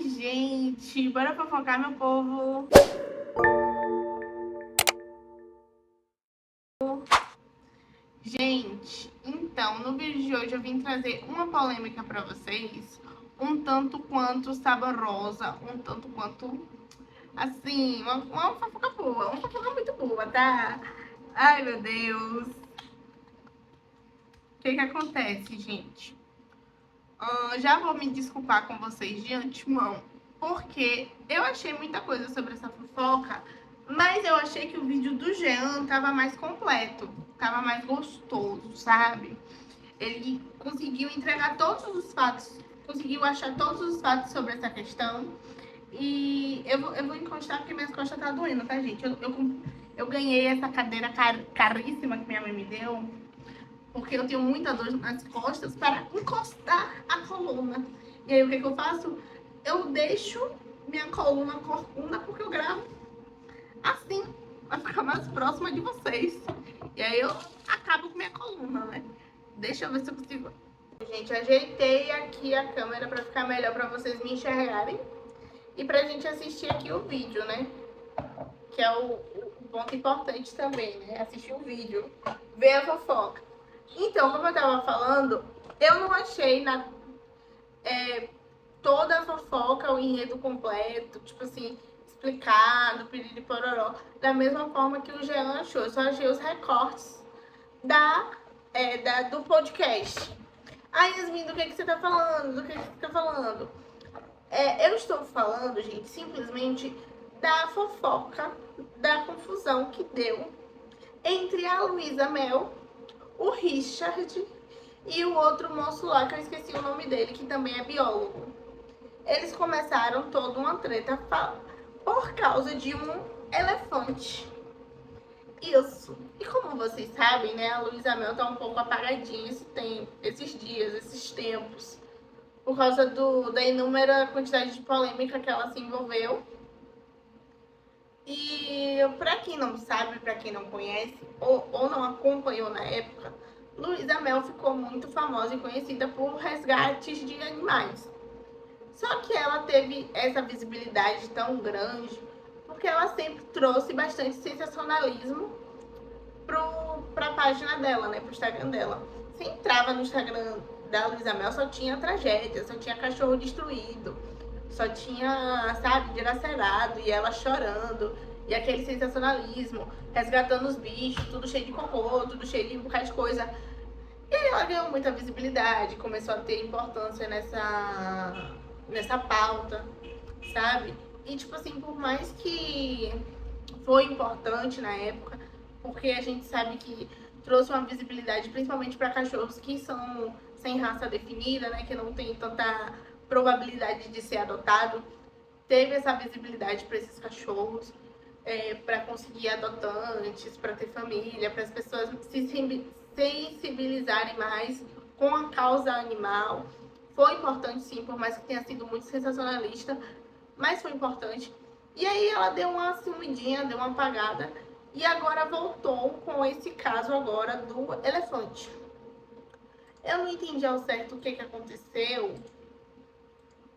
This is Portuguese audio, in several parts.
gente, bora fofocar, meu povo. Gente, então, no vídeo de hoje eu vim trazer uma polêmica pra vocês, um tanto quanto saborosa, um tanto quanto, assim, uma fofoca boa, uma fofoca muito boa, tá? Ai, meu Deus. O que acontece, gente? Já vou me desculpar com vocês de antemão, porque eu achei muita coisa sobre essa fofoca, mas eu achei que o vídeo do Jean tava mais completo, tava mais gostoso, sabe? Ele conseguiu entregar todos os fatos, conseguiu achar todos os fatos sobre essa questão. E eu vou encostar porque minhas costas tá doendo, tá, gente? Eu ganhei essa cadeira caríssima que minha mãe me deu, porque eu tenho muita dor nas costas para encostar a coluna. E aí o que eu faço? Eu deixo minha coluna corcunda porque eu gravo assim, pra ficar mais próxima de vocês. E aí eu acabo com minha coluna, né? Deixa eu ver se eu consigo. Gente, ajeitei aqui a câmera para ficar melhor para vocês me enxergarem e pra gente assistir aqui o vídeo, né? Que é o ponto importante também, né? Assistir o vídeo, ver a fofoca. Então, como eu tava falando, eu não achei toda a fofoca, o enredo completo, tipo assim, explicado, piriri pororó, da mesma forma que o Jean achou. Eu só achei os recortes do podcast. Ai, Yasmin, do que você tá falando? Do que você tá falando? Eu estou falando, gente, simplesmente da fofoca, da confusão que deu entre a Luísa Mel, o Richard e o outro moço lá, que eu esqueci o nome dele, que também é biólogo. Eles começaram toda uma treta por causa de um elefante. Isso. E como vocês sabem, né, a Luísa Mel tá um pouco apagadinha esses dias, esses tempos, por causa da inúmera quantidade de polêmica que ela se envolveu. E pra quem não sabe, pra quem não conhece, ou não acompanhou na época, Luísa Mel ficou muito famosa e conhecida por resgates de animais. Só que ela teve essa visibilidade tão grande porque ela sempre trouxe bastante sensacionalismo pra página dela, né, pro Instagram dela. Você entrava no Instagram da Luísa Mel, só tinha tragédia, só tinha cachorro destruído, só tinha, sabe, dilacerado e ela chorando. E aquele sensacionalismo, resgatando os bichos, tudo cheio de cocô, tudo cheio de um bocado de coisa. E aí ela ganhou muita visibilidade, começou a ter importância nessa pauta, sabe? E tipo assim, por mais que foi importante na época, porque a gente sabe que trouxe uma visibilidade principalmente para cachorros que são sem raça definida, né? Que não tem tanta probabilidade de ser adotado. Teve essa visibilidade para esses cachorros, para conseguir adotantes, para ter família, para as pessoas se sensibilizarem mais com a causa animal. Foi importante sim, por mais que tenha sido muito sensacionalista, mas foi importante. E aí ela deu uma sumidinha, deu uma apagada, e agora voltou com esse caso agora do elefante. Eu não entendi ao certo o que aconteceu,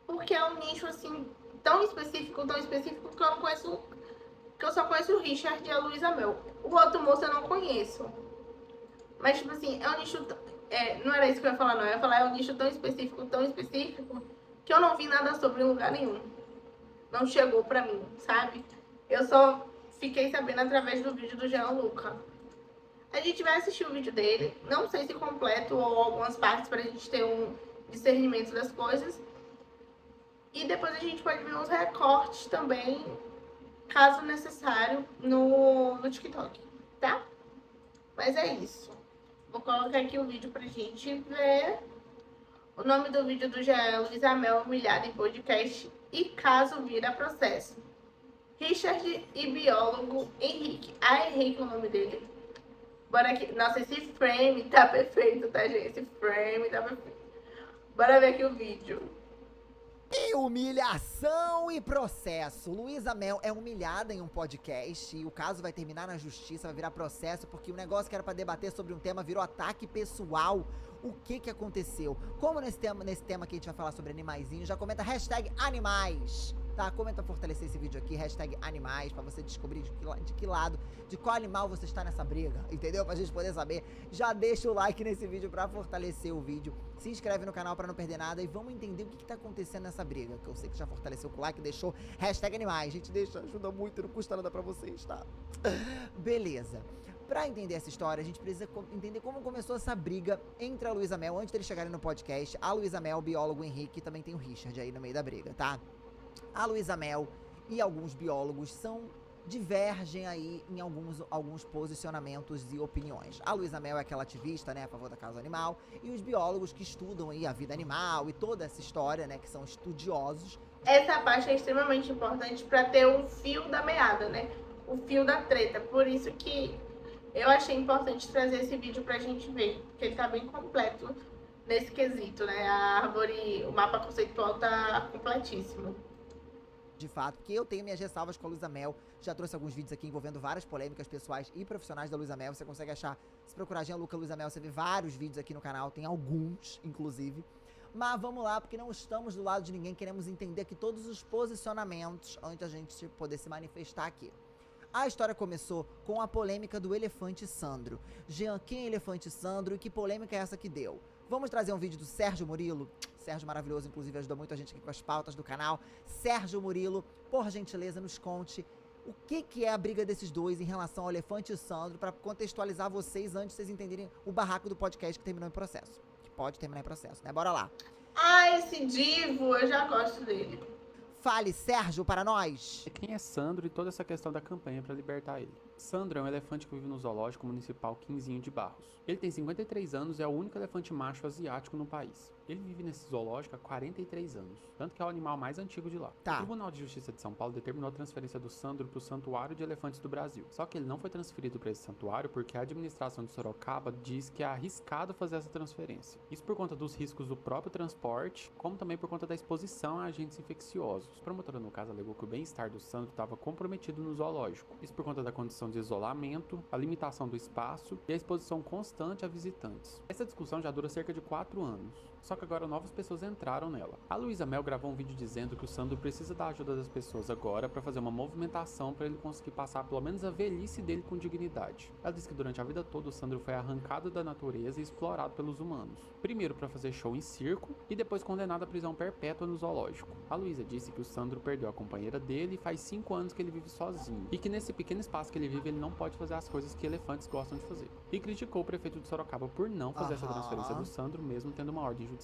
porque é um nicho assim tão específico que eu não conheço, que eu só conheço o Richard e a Luísa Mel. O outro moço eu não conheço. Mas, tipo assim, é um nicho... não era isso que eu ia falar, não. Eu ia falar, é um nicho tão específico, que eu não vi nada sobre em lugar nenhum. Não chegou pra mim, sabe? Eu só fiquei sabendo através do vídeo do Jean Luca. A gente vai assistir o vídeo dele. Não sei se completo ou algumas partes pra gente ter um discernimento das coisas. E depois a gente pode ver uns recortes também, caso necessário, no TikTok, tá? Mas é isso. Vou colocar aqui o vídeo pra gente ver. O nome do vídeo do Jean é Luísa Mel humilhada em podcast e caso vira processo. Richard e biólogo Henrique. Ah, Henrique é o nome dele. Bora aqui. Nossa, esse frame tá perfeito, tá, gente? Esse frame tá perfeito. Bora ver aqui o vídeo. E humilhação e processo. Luísa Mel é humilhada em um podcast e o caso vai terminar na justiça, vai virar processo, porque o negócio que era pra debater sobre um tema virou ataque pessoal. o que aconteceu. Como nesse tema que a gente vai falar sobre animaizinhos, já comenta #animais, tá? Comenta fortalecer esse vídeo aqui, #animais, pra você descobrir de que lado, de qual animal você está nessa briga, entendeu? Pra gente poder saber. Já deixa o like nesse vídeo pra fortalecer o vídeo. Se inscreve no canal pra não perder nada e vamos entender o que tá acontecendo nessa briga, que eu sei que já fortaleceu com o like, deixou #animais. Gente, deixa, ajuda muito, não custa nada pra vocês, tá? Beleza. Pra entender essa história, a gente precisa entender como começou essa briga entre a Luísa Mel, antes deles chegarem no podcast, a Luísa Mel, o biólogo Henrique, e também tem o Richard aí no meio da briga, tá? A Luísa Mel e alguns biólogos divergem aí em alguns posicionamentos e opiniões. A Luísa Mel é aquela ativista, né, a favor da causa animal, e os biólogos que estudam aí a vida animal e toda essa história, né, que são estudiosos. Essa parte é extremamente importante para ter o fio da meada, né? O fio da treta. Por isso que eu achei importante trazer esse vídeo pra gente ver, porque ele tá bem completo nesse quesito, né? A árvore, o mapa conceitual tá completíssimo. De fato, porque eu tenho minhas ressalvas com a Luísa Mel, já trouxe alguns vídeos aqui envolvendo várias polêmicas pessoais e profissionais da Luísa Mel, você consegue achar, se procurar Gianluca Luísa Mel, você vê vários vídeos aqui no canal, tem alguns, inclusive. Mas vamos lá, porque não estamos do lado de ninguém, queremos entender aqui todos os posicionamentos antes da gente poder se manifestar aqui. A história começou com a polêmica do elefante Sandro. Jean, quem é elefante Sandro e que polêmica é essa que deu? Vamos trazer um vídeo do Sérgio Murilo. Sérgio maravilhoso, inclusive ajudou muito a gente aqui com as pautas do canal. Sérgio Murilo, por gentileza, nos conte o que é a briga desses dois em relação ao elefante e Sandro, para contextualizar vocês antes de vocês entenderem o barraco do podcast que terminou em processo. Que pode terminar em processo, né? Bora lá. Ah, esse divo, eu já gosto dele. Fale, Sérgio, para nós. Quem é Sandro e toda essa questão da campanha para libertar ele? Sandro é um elefante que vive no zoológico municipal Quinzinho de Barros. Ele tem 53 anos e é o único elefante macho asiático no país. Ele vive nesse zoológico há 43 anos, tanto que é o animal mais antigo de lá. Tá. O Tribunal de Justiça de São Paulo determinou a transferência do Sandro para o Santuário de Elefantes do Brasil. Só que ele não foi transferido para esse santuário porque a administração de Sorocaba diz que é arriscado fazer essa transferência. Isso por conta dos riscos do próprio transporte, como também por conta da exposição a agentes infecciosos. A promotora, no caso, alegou que o bem-estar do Sandro estava comprometido no zoológico. Isso por conta da condição de isolamento, a limitação do espaço e a exposição constante a visitantes. Essa discussão já dura cerca de 4 anos. Só que agora novas pessoas entraram nela. A Luísa Mel gravou um vídeo dizendo que o Sandro precisa da ajuda das pessoas agora para fazer uma movimentação para ele conseguir passar pelo menos a velhice dele com dignidade. Ela disse que durante a vida toda o Sandro foi arrancado da natureza e explorado pelos humanos. Primeiro para fazer show em circo e depois condenado à prisão perpétua no zoológico. A Luísa disse que o Sandro perdeu a companheira dele e faz 5 anos que ele vive sozinho. E que nesse pequeno espaço que ele vive ele não pode fazer as coisas que elefantes gostam de fazer. E criticou o prefeito de Sorocaba por não fazer essa transferência do Sandro mesmo tendo uma ordem judicial.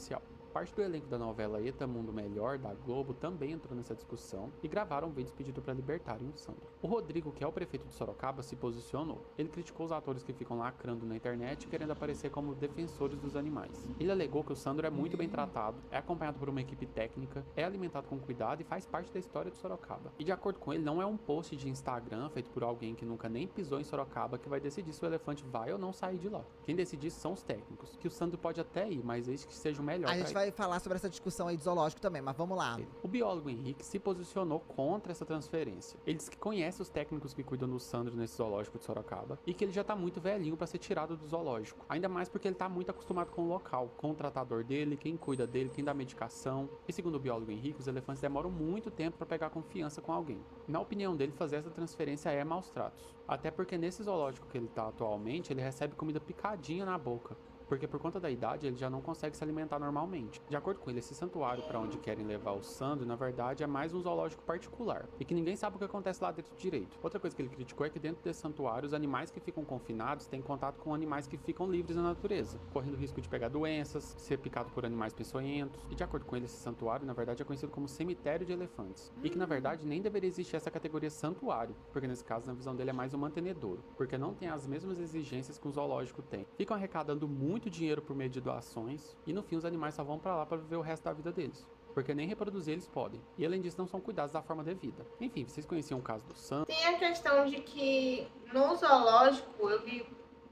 Parte do elenco da novela Eta Mundo Melhor, da Globo, também entrou nessa discussão e gravaram vídeos pedindo para libertarem o Sandro. O Rodrigo, que é o prefeito de Sorocaba, se posicionou. Ele criticou os atores que ficam lacrando na internet querendo aparecer como defensores dos animais. Ele alegou que o Sandro é muito bem tratado, é acompanhado por uma equipe técnica, é alimentado com cuidado e faz parte da história de Sorocaba. E de acordo com ele, não é um post de Instagram feito por alguém que nunca nem pisou em Sorocaba que vai decidir se o elefante vai ou não sair de lá. Quem decide isso são os técnicos, que o Sandro pode até ir, mas eis que seja o melhor A gente vai falar sobre essa discussão aí do zoológico também, mas vamos lá. O biólogo Henrique se posicionou contra essa transferência. Ele disse que conhece os técnicos que cuidam do Sandro nesse zoológico de Sorocaba e que ele já tá muito velhinho para ser tirado do zoológico. Ainda mais porque ele tá muito acostumado com o local, com o tratador dele, quem cuida dele, quem dá medicação. E segundo o biólogo Henrique, os elefantes demoram muito tempo para pegar confiança com alguém. Na opinião dele, fazer essa transferência é maus tratos. Até porque nesse zoológico que ele tá atualmente, ele recebe comida picadinha na boca. Porque por conta da idade ele já não consegue se alimentar normalmente. De acordo com ele, esse santuário para onde querem levar o Sandro, na verdade, é mais um zoológico particular, e que ninguém sabe o que acontece lá dentro direito. Outra coisa que ele criticou é que dentro desse santuário, os animais que ficam confinados têm contato com animais que ficam livres na natureza, correndo risco de pegar doenças, ser picado por animais peçonhentos. E de acordo com ele, esse santuário, na verdade, é conhecido como cemitério de elefantes. E que, na verdade, nem deveria existir essa categoria santuário, porque nesse caso, na visão dele, é mais um mantenedouro, porque não tem as mesmas exigências que um zoológico tem. Ficam arrecadando muito dinheiro por meio de doações e no fim os animais só vão pra lá pra viver o resto da vida deles, porque nem reproduzir eles podem, e além disso não são cuidados da forma devida. Enfim, vocês conheciam o caso do Sandro? Tem a questão de que no zoológico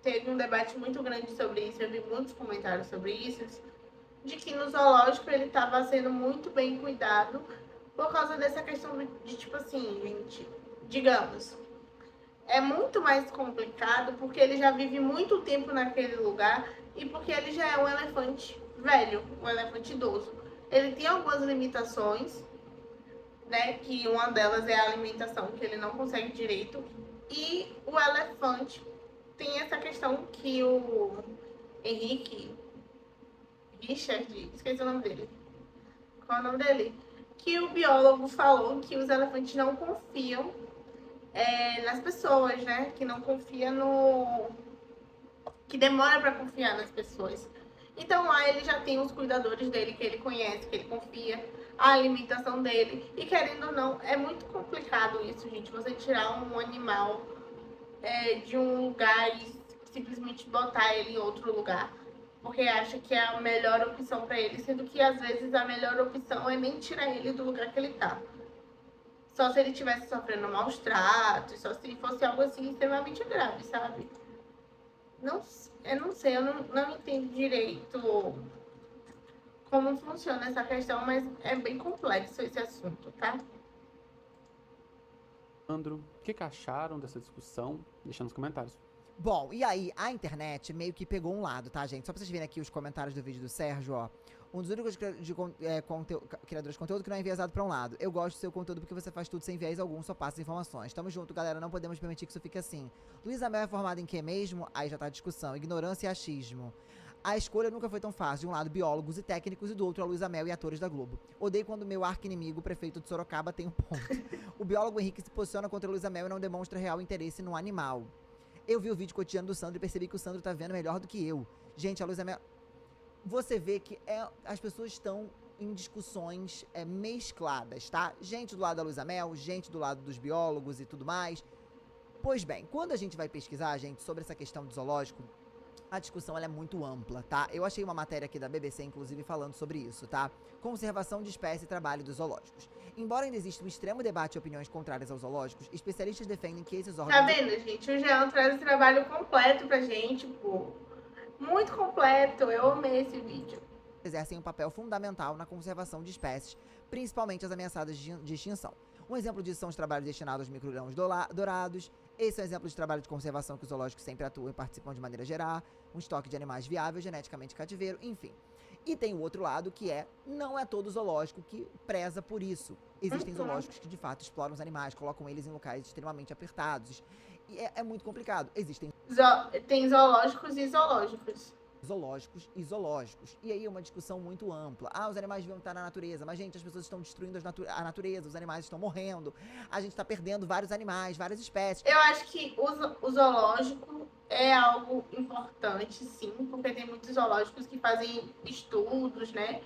teve um debate muito grande sobre isso, eu vi muitos comentários sobre isso, de que no zoológico ele estava sendo muito bem cuidado por causa dessa questão de tipo assim, gente, digamos, é muito mais complicado porque ele já vive muito tempo naquele lugar e porque ele já é um elefante velho, um elefante idoso. Ele tem algumas limitações, né? Que uma delas é a alimentação, que ele não consegue direito. E o elefante tem essa questão que o Henrique Richard, esqueci o nome dele. Qual é o nome dele? Que o biólogo falou que os elefantes não confiam nas pessoas, né? Que não confia no... que demora para confiar nas pessoas. Então lá ele já tem os cuidadores dele que ele conhece, que ele confia, a alimentação dele. E querendo ou não, é muito complicado isso, gente. Você tirar um animal de um lugar e simplesmente botar ele em outro lugar. Porque acha que é a melhor opção para ele, sendo que às vezes a melhor opção é nem tirar ele do lugar que ele tá. Só se ele estivesse sofrendo maus tratos, só se fosse algo assim extremamente grave, sabe? Eu não sei, eu não entendo direito como funciona essa questão, mas é bem complexo esse assunto, tá? Sandro, o que acharam dessa discussão? Deixa nos comentários. Bom, e aí, a internet meio que pegou um lado, tá, gente? Só pra vocês verem aqui os comentários do vídeo do Sérgio, ó. Um dos únicos criadores de conteúdo que não é enviesado pra um lado. Eu gosto do seu conteúdo porque você faz tudo sem viés algum, só passa informações. Tamo junto, galera, não podemos permitir que isso fique assim. Luísa Mel é formada em quê mesmo? Aí já tá a discussão. Ignorância e achismo. A escolha nunca foi tão fácil. De um lado, biólogos e técnicos, e do outro, a Luísa Mel e atores da Globo. Odeio quando meu arqui-inimigo, o prefeito de Sorocaba, tem um ponto. O biólogo Henrique se posiciona contra a Luísa Mel e não demonstra real interesse no animal. Eu vi o vídeo cotidiano do Sandro e percebi que o Sandro tá vendo melhor do que eu. Gente, a Luísa Mel... Você vê que as pessoas estão em discussões mescladas, tá? Gente do lado da Luísa Mel, gente do lado dos biólogos e tudo mais. Pois bem, quando a gente vai pesquisar, gente, sobre essa questão do zoológico, a discussão ela é muito ampla, tá? Eu achei uma matéria aqui da BBC, inclusive, falando sobre isso, tá? Conservação de espécie e trabalho dos zoológicos. Embora ainda exista um extremo debate e opiniões contrárias aos zoológicos, especialistas defendem que esses órgãos... Tá vendo, gente? O Jean traz um trabalho completo pra gente, pô. Muito completo. Eu amei esse vídeo. Exercem um papel fundamental na conservação de espécies, principalmente as ameaçadas de extinção. Um exemplo disso são os trabalhos destinados aos micro-grãos dourados. Esse é um exemplo de trabalho de conservação que os zoológicos sempre atuam e participam de maneira geral. Um estoque de animais viável, geneticamente cativeiro, enfim. E tem o outro lado que não é todo zoológico que preza por isso. Existem zoológicos que de fato exploram os animais, colocam eles em locais extremamente apertados. E é muito complicado. Existem Tem zoológicos e zoológicos. Zoológicos e zoológicos. E aí é uma discussão muito ampla. Os animais deviam estar na natureza. Mas, gente, as pessoas estão destruindo a natureza, os animais estão morrendo. A gente está perdendo vários animais, várias espécies. Eu acho que o zoológico é algo importante, sim, porque tem muitos zoológicos que fazem estudos, né?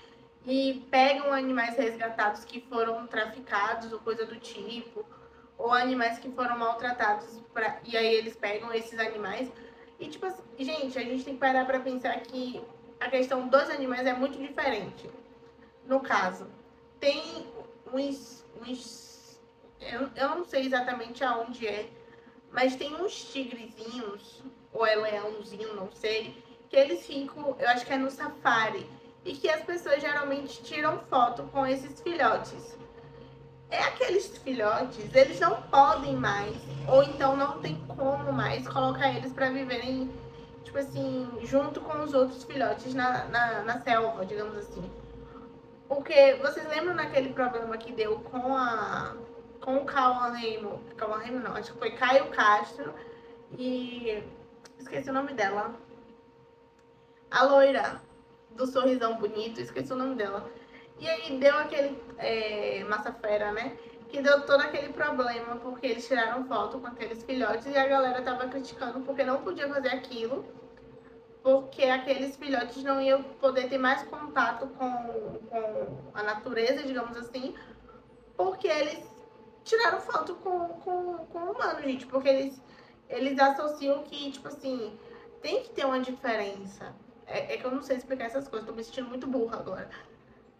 E pegam animais resgatados que foram traficados ou coisa do tipo, ou animais que foram maltratados, e aí eles pegam esses animais. E, tipo assim, gente, a gente tem que parar pra pensar que a questão dos animais é muito diferente. No caso, tem eu não sei exatamente aonde mas tem uns tigrezinhos, ou é leãozinho, não sei, que eles ficam, eu acho que é no safari, e que as pessoas geralmente tiram foto com esses filhotes. Aqueles filhotes, eles não podem mais, ou então não tem como mais colocar eles para viverem, tipo assim, junto com os outros filhotes na selva, digamos assim. Porque vocês lembram daquele problema que deu com o Cauã Raymond não, acho que foi Caio Castro e esqueci o nome dela. A loira do sorrisão bonito, esqueci o nome dela. E aí deu aquele Massafera, né? Que deu todo aquele problema porque eles tiraram foto com aqueles filhotes e a galera tava criticando porque não podia fazer aquilo, porque aqueles filhotes não iam poder ter mais contato com a natureza, digamos assim, porque eles tiraram foto com o humano, gente, porque eles associam que, tipo assim, tem que ter uma diferença. É que eu não sei explicar essas coisas, tô me sentindo muito burra agora.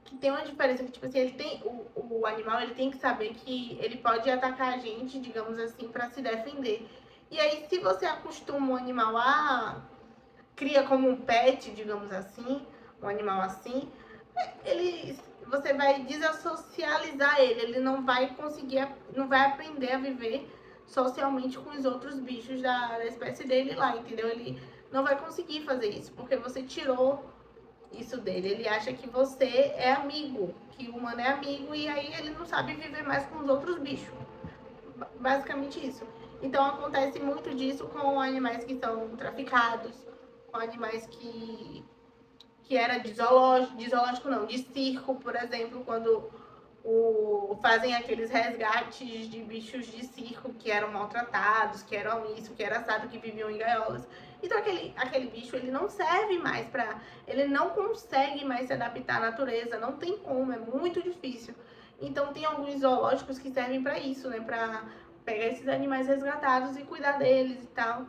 Que tem uma diferença que, tipo assim, ele tem, o animal, ele tem que saber que ele pode atacar a gente, digamos assim, pra se defender. E aí, se você acostuma o animal cria como um pet, digamos assim, um animal assim, você vai desassocializar ele não vai conseguir, não vai aprender a viver socialmente com os outros bichos da espécie dele lá, entendeu? Ele não vai conseguir fazer isso, porque você tirou isso dele. Ele acha que você é amigo, que o humano é amigo, e aí ele não sabe viver mais com os outros bichos. Basicamente isso. Então acontece muito disso com animais que são traficados, com animais que era de zoológico não, de circo, por exemplo, quando fazem aqueles resgates de bichos de circo que eram maltratados, que eram isso, que era assado, que viviam em gaiolas. Então aquele bicho, ele não serve mais para, ele não consegue mais se adaptar à natureza, não tem como, é muito difícil. Então tem alguns zoológicos que servem para isso, né, para pegar esses animais resgatados e cuidar deles e tal.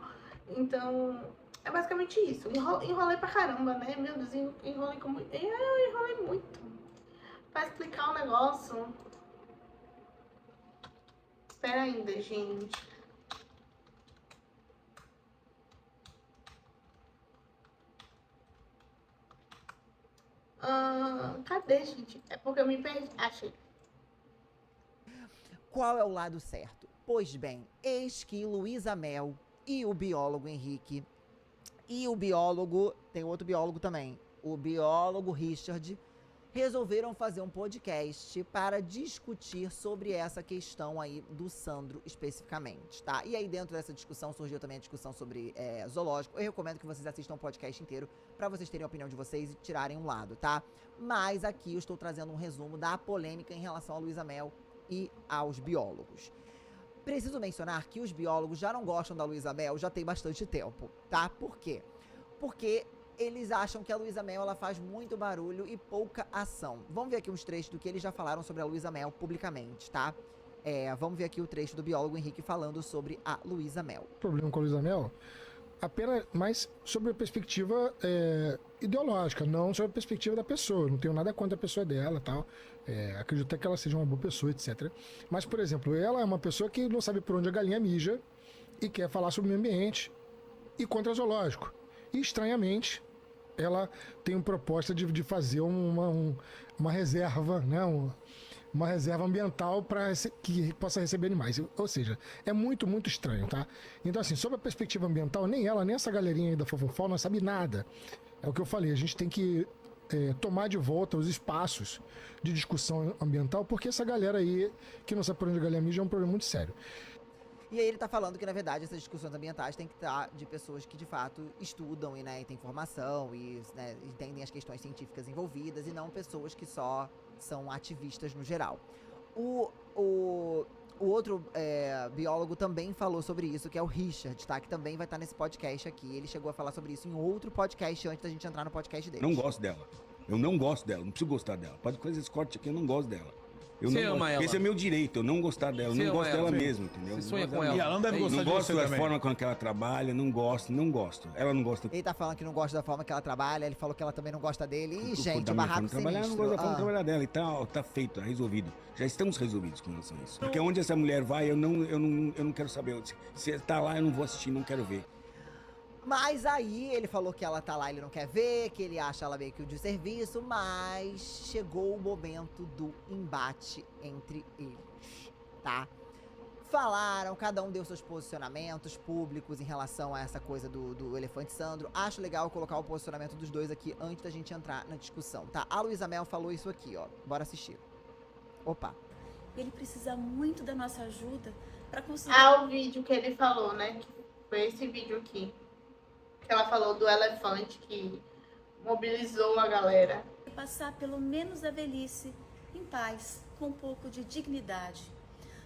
Então é basicamente isso. Enrolei pra caramba, né? Meu Deus, eu enrolei muito. Pra explicar o negócio. Espera ainda, gente. Cadê, gente? É porque eu me perdi. Achei. Qual é o lado certo? Pois bem, eis que Luísa Mel e o biólogo Henrique e o biólogo, tem outro biólogo também, o biólogo Richard, resolveram fazer um podcast para discutir sobre essa questão aí do Sandro especificamente, tá? E aí dentro dessa discussão surgiu também a discussão sobre zoológico. Eu recomendo que vocês assistam o podcast inteiro para vocês terem a opinião de vocês e tirarem um lado, tá? Mas aqui eu estou trazendo um resumo da polêmica em relação a Luísa Mel e aos biólogos. Preciso mencionar que os biólogos já não gostam da Luísa Mel já tem bastante tempo, tá? Por quê? Porque eles acham que a Luísa Mel ela faz muito barulho e pouca ação. Vamos ver aqui uns trechos do que eles já falaram sobre a Luísa Mel publicamente, tá? Vamos ver aqui o trecho do biólogo Henrique falando sobre a Luísa Mel. O problema com a Luísa Mel apenas mais sobre a perspectiva ideológica, não sobre a perspectiva da pessoa. Não tenho nada contra a pessoa dela, tal. Acredito até que ela seja uma boa pessoa, etc. Mas, por exemplo, ela é uma pessoa que não sabe por onde a galinha mija e quer falar sobre o meio ambiente e contra zoológico. E, estranhamente, ela tem uma proposta de fazer uma reserva, né? Uma reserva ambiental para que possa receber animais. Ou seja, é muito, muito estranho, tá? Então, assim, sobre a perspectiva ambiental, nem ela, nem essa galerinha aí da Fofofó não sabe nada. É o que eu falei, a gente tem que tomar de volta os espaços de discussão ambiental, porque essa galera aí, que não sabe por onde a galinha mija, é um problema muito sério. E aí ele tá falando que, na verdade, essas discussões ambientais têm que estar de pessoas que, de fato, estudam e, né, e têm formação e, né, entendem as questões científicas envolvidas e não pessoas que só são ativistas no geral. O outro biólogo também falou sobre isso, que é o Richard, tá? Que também vai estar nesse podcast aqui. Ele chegou a falar sobre isso em outro podcast antes da gente entrar no podcast dele. Não gosto dela. Eu não gosto dela, não preciso gostar dela. Pode fazer esse corte aqui, eu não gosto dela. Você ama ela? Esse é meu direito, eu não gostar dela. Você não gosto ama dela ela? mesmo, entendeu? Você sonha Não com gosto ela? dela. E ela não deve gostar Não de gosto você da também. forma com que ela trabalha, não gosto. Ela não gosta Ele tá falando que não gosta da forma que ela trabalha, ele falou que ela também não gosta dele. Ih, da gente, o minha barraco forma de trabalhar, ela não sinistro. gosta da forma de trabalhar dela e tal, tá feito, tá resolvido. Já estamos resolvidos com relação a isso. Porque onde essa mulher vai, eu não quero saber. Se tá lá, eu não vou assistir, não quero ver. Mas aí ele falou que ela tá lá, ele não quer ver, que ele acha ela meio que de serviço, mas chegou o momento do embate entre eles, tá? Falaram, cada um deu seus posicionamentos públicos em relação a essa coisa do elefante Sandro. Acho legal colocar o posicionamento dos dois aqui antes da gente entrar na discussão, tá? A Luísa Mel falou isso aqui, ó. Bora assistir. Opa. Ele precisa muito da nossa ajuda para conseguir O vídeo que ele falou, né? Que foi esse vídeo aqui. Que ela falou do elefante que mobilizou a galera. passar pelo menos a velhice em paz, com um pouco de dignidade.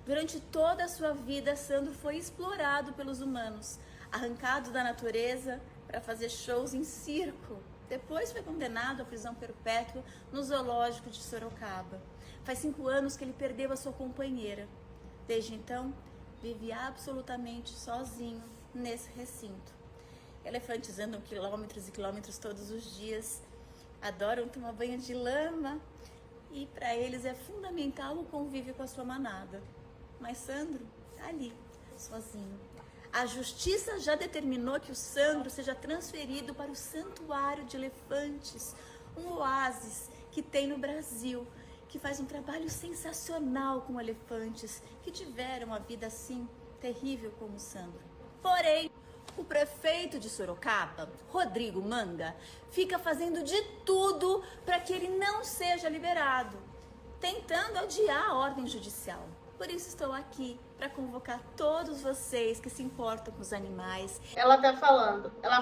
Durante toda a sua vida, Sandro foi explorado pelos humanos, arrancado da natureza para fazer shows em circo. Depois foi condenado à prisão perpétua no zoológico de Sorocaba. Faz 5 anos que ele perdeu a sua companheira. Desde então, vive absolutamente sozinho nesse recinto. Elefantes andam quilômetros e quilômetros todos os dias, adoram tomar banho de lama e para eles é fundamental o convívio com a sua manada. Mas Sandro está ali, sozinho. A justiça já determinou que o Sandro seja transferido para o Santuário de Elefantes, um oásis que tem no Brasil, que faz um trabalho sensacional com elefantes que tiveram a vida assim terrível como o Sandro. Porém, O prefeito de Sorocaba, Rodrigo Manga, fica fazendo de tudo para que ele não seja liberado, tentando adiar a ordem judicial. Por isso estou aqui para convocar todos vocês que se importam com os animais. Ela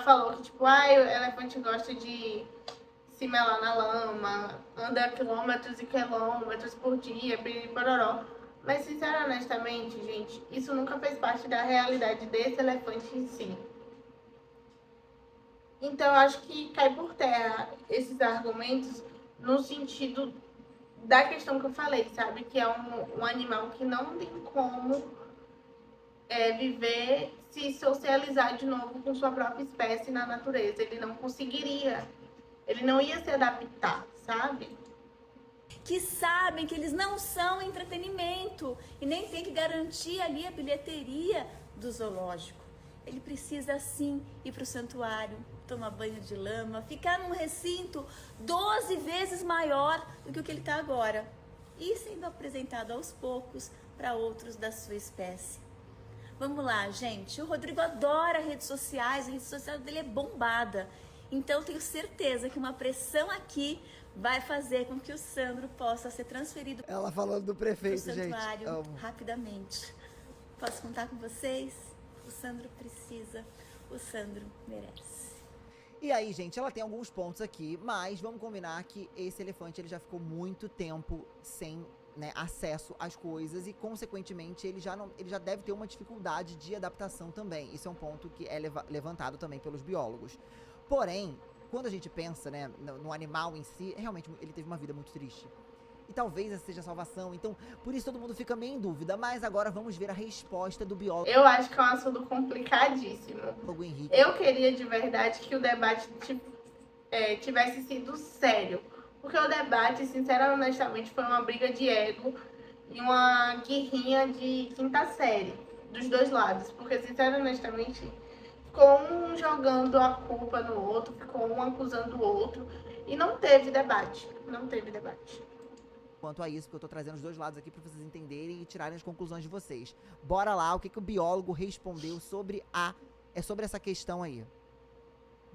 falou que tipo, o elefante gosta de se melar na lama, anda quilômetros e quilômetros por dia, piroró. Mas, honestamente, gente, isso nunca fez parte da realidade desse elefante em si. Então, eu acho que cai por terra esses argumentos no sentido da questão que eu falei, sabe? Que é um animal que não tem como viver, se socializar de novo com sua própria espécie na natureza. Ele não conseguiria. Ele não ia se adaptar, sabe? Que sabem que eles não são entretenimento e nem tem que garantir ali a bilheteria do zoológico. Ele precisa sim ir para o santuário, tomar banho de lama, ficar num recinto 12 vezes maior do que o que ele está agora e sendo apresentado aos poucos para outros da sua espécie. Vamos lá, gente. O Rodrigo adora redes sociais, a rede social dele é bombada. Então, tenho certeza que uma pressão aqui vai fazer com que o Sandro possa ser transferido Ela falando do prefeito, pro gente. santuário Amo. rapidamente. Posso contar com vocês? O Sandro precisa, o Sandro merece. E aí, gente, ela tem alguns pontos aqui, mas vamos combinar que esse elefante ele já ficou muito tempo sem, né, acesso às coisas e, consequentemente, ele já deve ter uma dificuldade de adaptação também. Isso é um ponto que é levantado também pelos biólogos. Porém, quando a gente pensa, né, no animal em si, realmente ele teve uma vida muito triste. E talvez essa seja a salvação. Então, por isso todo mundo fica meio em dúvida. Mas agora vamos ver a resposta do biólogo Eu acho que é um assunto complicadíssimo. Henrique. Eu queria de verdade que o debate tivesse sido sério. Porque o debate, sinceramente, honestamente, foi uma briga de ego e uma guerrinha de quinta série dos dois lados. Porque, sinceramente, honestamente, ficou um jogando a culpa no outro, ficou um acusando o outro. E não teve debate. Não teve debate. Quanto a isso, porque eu tô trazendo os dois lados aqui pra vocês entenderem e tirarem as conclusões de vocês. Bora lá, o que o biólogo respondeu sobre essa questão aí.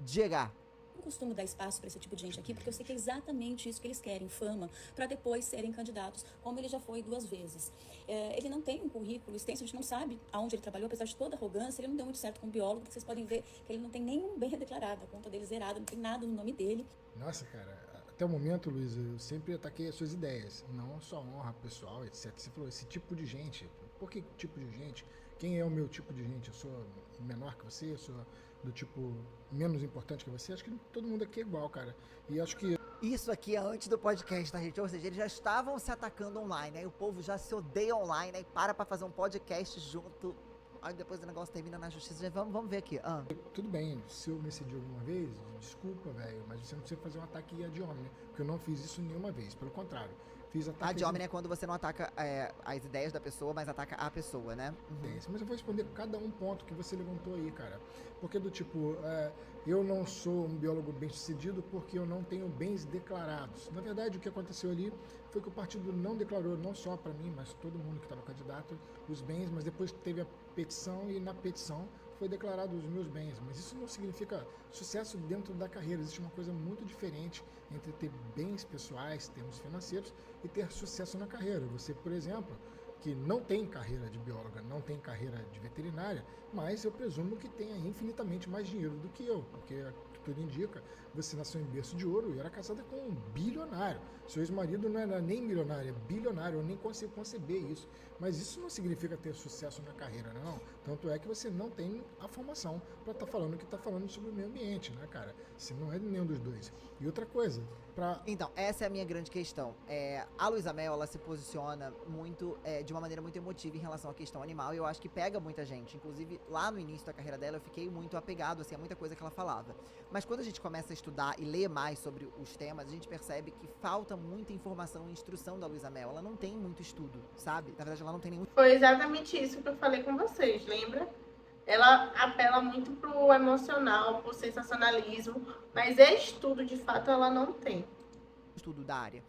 Diga. Não costumo dar espaço para esse tipo de gente aqui, porque eu sei que é exatamente isso que eles querem, fama, para depois serem candidatos, como ele já foi 2 vezes. Ele não tem um currículo extenso, a gente não sabe aonde ele trabalhou, apesar de toda a arrogância, ele não deu muito certo como biólogo, porque vocês podem ver que ele não tem nenhum bem declarado, a conta dele zerada, não tem nada no nome dele. Nossa, cara, até o momento, Luísa, eu sempre ataquei as suas ideias, não só honra pessoal, etc. Você falou, esse tipo de gente, por que tipo de gente? Quem é o meu tipo de gente? Eu sou menor que você? Eu sou do tipo menos importante que você? Acho que todo mundo aqui é igual, cara. E acho que... Isso aqui é antes do podcast, tá, gente? Ou seja, eles já estavam se atacando online, aí o povo já se odeia online, aí para pra fazer um podcast junto. Aí depois o negócio termina na justiça. Vamos ver aqui. Tudo bem, se eu me excedi alguma vez, desculpa, velho, mas você não precisa fazer um ataque ad hominem, porque eu não fiz isso nenhuma vez, pelo contrário. Fiz ataque ad hominem é quando você não ataca as ideias da pessoa, mas ataca a pessoa, né? Mas eu vou responder cada um ponto que você levantou aí, cara. Porque do tipo, eu não sou um biólogo bem-sucedido porque eu não tenho bens declarados. Na verdade, o que aconteceu ali foi que o partido não declarou, não só para mim, mas todo mundo que estava candidato, os bens, mas depois teve a petição e na petição foi declarado os meus bens. Mas isso não significa sucesso dentro da carreira. Existe uma coisa muito diferente entre ter bens pessoais, termos financeiros, e ter sucesso na carreira. Você, por exemplo, que não tem carreira de bióloga, não tem carreira de veterinária, mas eu presumo que tenha infinitamente mais dinheiro do que eu, porque tudo indica, você nasceu em berço de ouro e era casada com um bilionário. Seu ex-marido não era nem milionário, é bilionário, eu nem consigo conceber isso. Mas isso não significa ter sucesso na carreira, não. Tanto é que você não tem a formação para estar falando o que está falando sobre o meio ambiente, né, cara? Você não é nenhum dos dois. E outra coisa, Então, essa é a minha grande questão. A Luísa Mel, ela se posiciona muito, de uma maneira muito emotiva em relação à questão animal, e eu acho que pega muita gente. Inclusive, lá no início da carreira dela, eu fiquei muito apegado, assim, a muita coisa que ela falava. Mas quando a gente começa a estudar e ler mais sobre os temas, a gente percebe que falta muita informação e instrução da Luísa Mel. Ela não tem muito estudo, sabe? Na verdade, ela não tem nenhum... Foi exatamente isso que eu falei com vocês, lembra? Ela apela muito pro emocional, pro sensacionalismo, mas estudo, de fato, ela não tem. Estudo da área.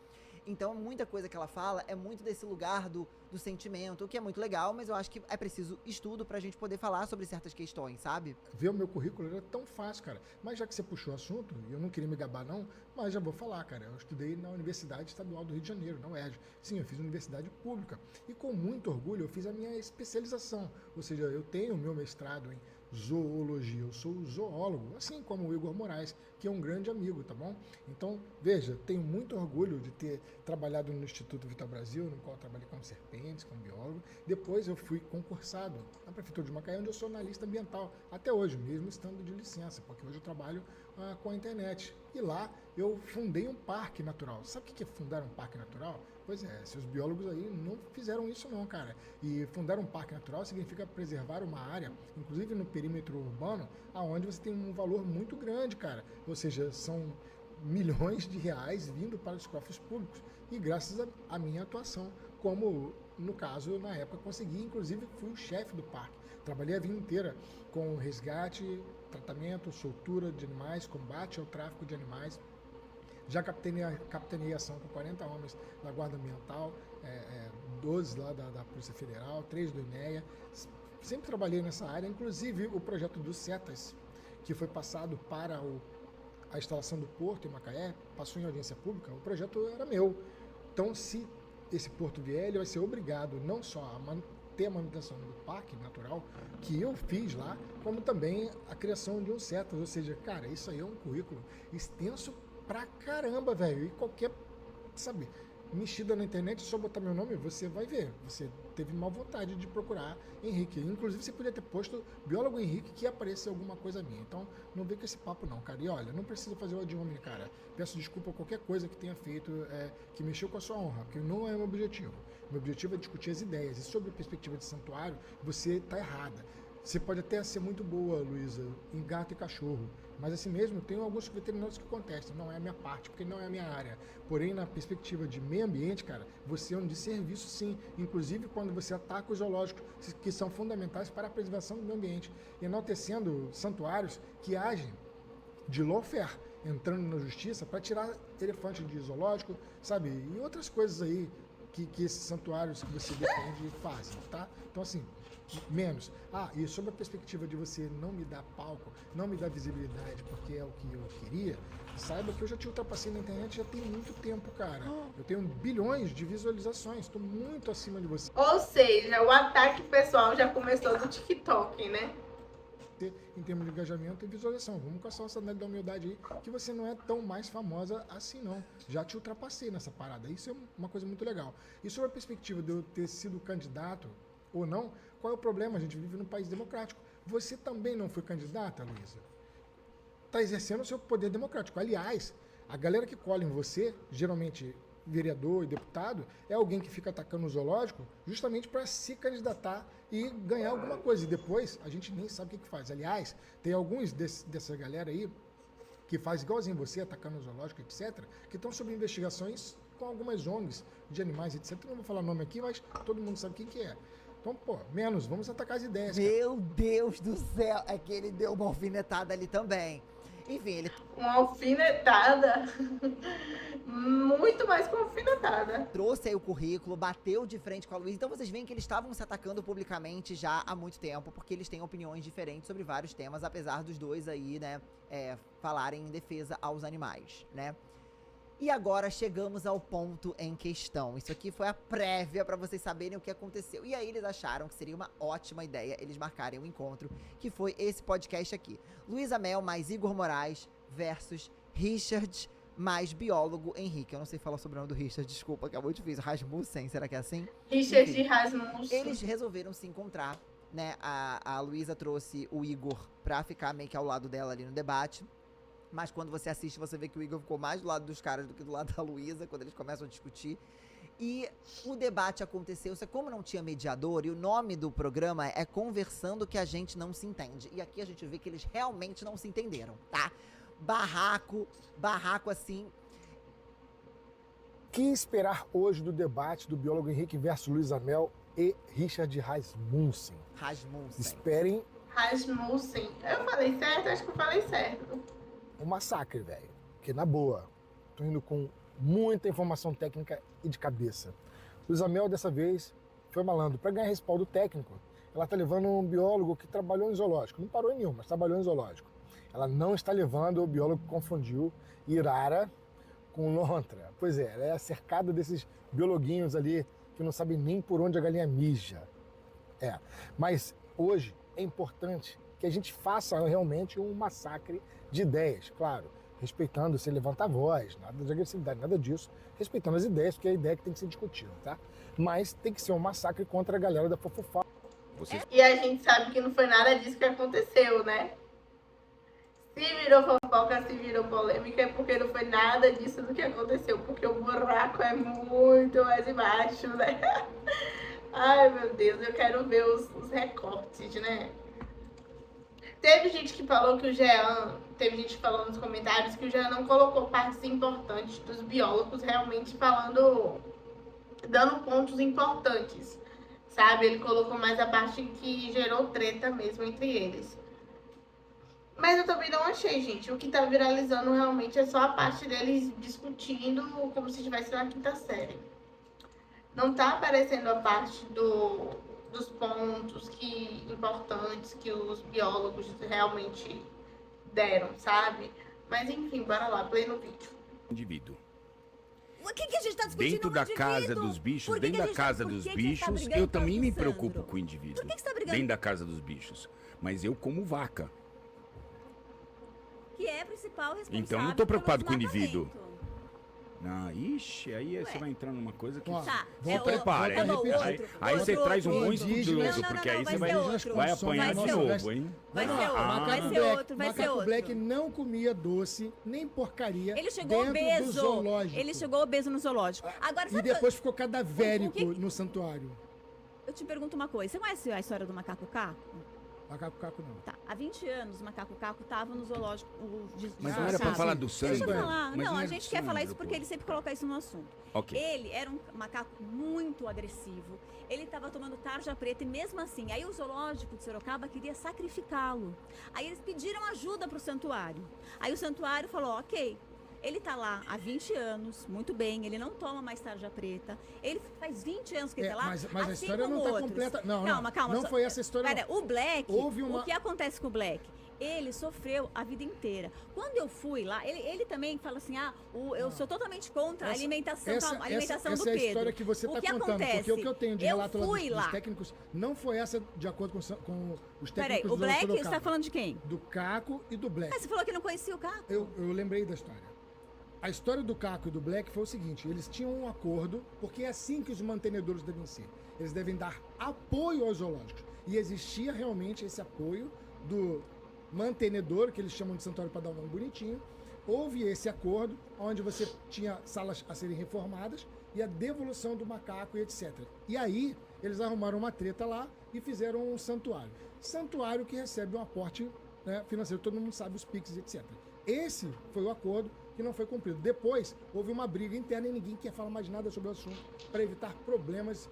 Então, muita coisa que ela fala é muito desse lugar do sentimento, o que é muito legal, mas eu acho que é preciso estudo pra gente poder falar sobre certas questões, sabe? Ver o meu currículo era tão fácil, cara. Mas já que você puxou o assunto, e eu não queria me gabar não, mas já vou falar, cara. Eu estudei na Universidade Estadual do Rio de Janeiro, na UERJ. Sim, eu fiz universidade pública. E com muito orgulho eu fiz a minha especialização. Ou seja, eu tenho o meu mestrado em zoologia. Eu sou zoólogo, assim como o Igor Moraes, que é um grande amigo, tá bom? Então, veja, tenho muito orgulho de ter trabalhado no Instituto Vital Brasil, no qual eu trabalhei como serpentes, como biólogo. Depois eu fui concursado na Prefeitura de Macaé, onde eu sou analista ambiental, até hoje, mesmo estando de licença, porque hoje eu trabalho com a internet. E lá eu fundei um parque natural. Sabe o que é fundar um parque natural? Pois é, seus biólogos aí não fizeram isso não, cara. E fundar um parque natural significa preservar uma área, inclusive no perímetro urbano, aonde você tem um valor muito grande, cara. Ou seja, são milhões de reais vindo para os cofres públicos. E graças à minha atuação, como no caso, na época, consegui, inclusive fui o chefe do parque. Trabalhei a vida inteira com resgate, tratamento, soltura de animais, combate ao tráfico de animais. Já capitaneei ação com 40 homens da Guarda Ambiental, 12 lá da Polícia Federal, 3 do INEA. Sempre trabalhei nessa área, inclusive o projeto dos CETAS, que foi passado para a instalação do porto em Macaé, passou em audiência pública, o projeto era meu. Então, se esse porto vier, ele vai ser obrigado não só a ter a manutenção do parque natural, que eu fiz lá, como também a criação de um CETAS. Ou seja, cara, isso aí é um currículo extenso pra caramba, velho. E qualquer, sabe, mexida na internet, só botar meu nome, você vai ver. Você teve mal vontade de procurar Henrique. Inclusive, você podia ter posto biólogo Henrique que ia aparecer alguma coisa minha. Então, não vem com esse papo não, cara. E olha, não precisa fazer o ad hominem, cara. Peço desculpa por qualquer coisa que tenha feito que mexeu com a sua honra, porque não é o meu objetivo. Meu objetivo é discutir as ideias. E sobre a perspectiva de santuário, você tá errada. Você pode até ser muito boa, Luísa, em gato e cachorro, mas assim mesmo, tem alguns veterinários que contestam, não é a minha parte, porque não é a minha área. Porém, na perspectiva de meio ambiente, cara, você é um desserviço sim, inclusive quando você ataca os zoológicos, que são fundamentais para a preservação do meio ambiente, enaltecendo santuários que agem de lawfare, entrando na justiça para tirar elefante de zoológico, sabe, e outras coisas aí que esses santuários que você defende fazem, tá? Então assim, menos. E sobre a perspectiva de você não me dar palco, não me dar visibilidade, porque é o que eu queria, saiba que eu já te ultrapassei na internet já tem muito tempo, cara. Eu tenho bilhões de visualizações, estou muito acima de você. Ou seja, o ataque pessoal já começou do TikTok, né? Em termos de engajamento e visualização. Vamos com essa sandália da humildade aí, que você não é tão mais famosa assim não. Já te ultrapassei nessa parada. Isso é uma coisa muito legal. E sobre a perspectiva de eu ter sido candidato ou não, qual é o problema? A gente vive num país democrático. Você também não foi candidata, Luísa? Está exercendo o seu poder democrático. Aliás, a galera que cola em você, geralmente vereador e deputado, é alguém que fica atacando o zoológico justamente para se candidatar e ganhar alguma coisa. E depois, a gente nem sabe o que faz. Aliás, tem alguns dessa galera aí que faz igualzinho você, atacando o zoológico, etc., que estão sob investigações com algumas ONGs de animais, etc. Eu não vou falar nome aqui, mas todo mundo sabe quem que é. Então, pô, menos, vamos atacar as ideias. Meu Deus do céu, é que ele deu uma alfinetada ali também. Enfim, ele... Uma alfinetada. Muito mais que uma alfinetada. trouxe aí o currículo, bateu de frente com a Luísa. Então vocês veem que eles estavam se atacando publicamente já há muito tempo, porque eles têm opiniões diferentes sobre vários temas, apesar dos dois aí, né, falarem em defesa aos animais, né. E agora chegamos ao ponto em questão. Isso aqui foi a prévia pra vocês saberem o que aconteceu. E aí eles acharam que seria uma ótima ideia eles marcarem um encontro, que foi esse podcast aqui. Luísa Mel mais Igor Moraes versus Richard mais biólogo Henrique. Eu não sei falar sobre o nome do Richard, desculpa, que é muito difícil. Rasmussen, será que é assim? Richard Enfim, Rasmussen. eles resolveram se encontrar, né? A Luísa trouxe o Igor pra ficar meio que ao lado dela ali no debate. Mas quando você assiste, você vê que o Igor ficou mais do lado dos caras do que do lado da Luísa, quando eles começam a discutir. E o debate aconteceu, só que como não tinha mediador, e o nome do programa é Conversando que a gente não se entende. E aqui a gente vê que eles realmente não se entenderam, tá? Barraco assim. O que esperar hoje do debate do biólogo Henrique versus Luísa Mel e Richard Rasmussen? Esperem Rasmussen. Eu falei certo? Acho que eu falei certo. um massacre, velho. Porque, na boa, tô indo com muita informação técnica e de cabeça. Luísa Mel, dessa vez, foi malandro. Para ganhar respaldo técnico, ela está levando um biólogo que trabalhou em zoológico. Não parou em nenhum, mas trabalhou em zoológico. Ela não está levando o biólogo que confundiu Irara com lontra. Pois é, ela é cercada desses biologuinhos ali que não sabem nem por onde a galinha mija. Mas hoje é importante que a gente faça realmente um massacre de ideias, claro, respeitando, sem levantar a voz, nada de agressividade, nada disso, respeitando as ideias, porque é a ideia que tem que ser discutida, tá? Mas tem que ser um massacre contra a galera da Fofofá. E a gente sabe que não foi nada disso que aconteceu, né? Se virou fofoca, se virou polêmica, é porque não foi nada disso do que aconteceu, porque o buraco é muito mais embaixo, né? Ai, meu Deus, eu quero ver os recortes, né? Teve gente que falou que o Jean, teve gente que falou nos comentários que o Jean não colocou partes importantes dos biólogos realmente falando, dando pontos importantes, sabe? Ele colocou mais a parte que gerou treta mesmo entre eles. Mas eu também não achei, gente. O que tá viralizando realmente é só a parte deles discutindo como se estivesse na quinta série. Não tá aparecendo a parte dos pontos importantes que os biólogos realmente deram, sabe? Mas enfim, bora lá, play no vídeo. Indivíduo. O que a gente tá discutindo? Dentro da casa dos bichos, dentro da casa dos bichos, eu também me preocupo com o indivíduo. Por que você tá brigando? Dentro da casa dos bichos. Mas eu como vaca. Que é a principal responsável. Então eu não tô preocupado com o pelo indivíduo. desmatamento. Ah, ixi, aí você vai entrar numa coisa que... Ó, Tá, Vou prepare. tá bom, Aí você traz um outro. monte de estudioso, Não, porque não, aí vai você vai, ser outro. vai apanhar Vai de ser novo, hein? Vai ser outro, Ah, vai ser outro, vai ser Macaco outro. Black não comia doce, nem porcaria Ele chegou dentro do obeso. zoológico. Ele chegou obeso no zoológico. Agora, E sabe depois ficou cadavérico O que- no santuário. eu te pergunto uma coisa. Você conhece a história do macaco Caco? Macaco Caco não. Tá. Há 20 anos o macaco Caco estava no zoológico de Mas Ah, não era pra sim, falar sim. do Deixa eu Sandro? falar. Mas Não, era a do gente quer falar isso Sandro, porque pô. ele sempre coloca isso no assunto. Ok. Ele era um macaco muito agressivo. Ele estava tomando tarja preta e mesmo assim, aí o zoológico de Sorocaba queria sacrificá-lo. Aí eles pediram ajuda para o santuário. Aí o santuário falou, ok, ele tá lá há 20 anos, muito bem, ele não toma mais tarja preta. Ele faz 20 anos que ele tá lá, mas a assim história não como tá outros. completa. Não, Calma. Não foi essa história. Pera, o Black, Houve uma- o que acontece com o Black? Ele sofreu a vida inteira. Quando eu fui lá, ele também fala assim, eu sou totalmente contra a alimentação, essa a alimentação essa do é a Pedro. história que você O está que contando. acontece? Porque o que eu tenho de Eu relato lá fui dos lá. técnicos não foi essa de acordo com os técnicos Peraí, o do Black, Sorocaba. você tá falando de quem? Do Caco e do Black. Ah, você falou que não conhecia o Caco. Eu lembrei da história. A história do Caco e do Black foi o seguinte: eles tinham um acordo, porque é assim que os mantenedores devem ser. Eles devem dar apoio aos zoológicos. E existia realmente esse apoio do mantenedor, que eles chamam de santuário para dar um nome bonitinho. Houve esse acordo, onde você tinha salas a serem reformadas e a devolução do macaco e etc. E aí, eles arrumaram uma treta lá e fizeram um santuário. Santuário que recebe um aporte, né, financeiro, todo mundo sabe os PIX, etc. Esse foi o acordo que não foi cumprido. Depois, houve uma briga interna e ninguém quer falar mais nada sobre o assunto para evitar problemas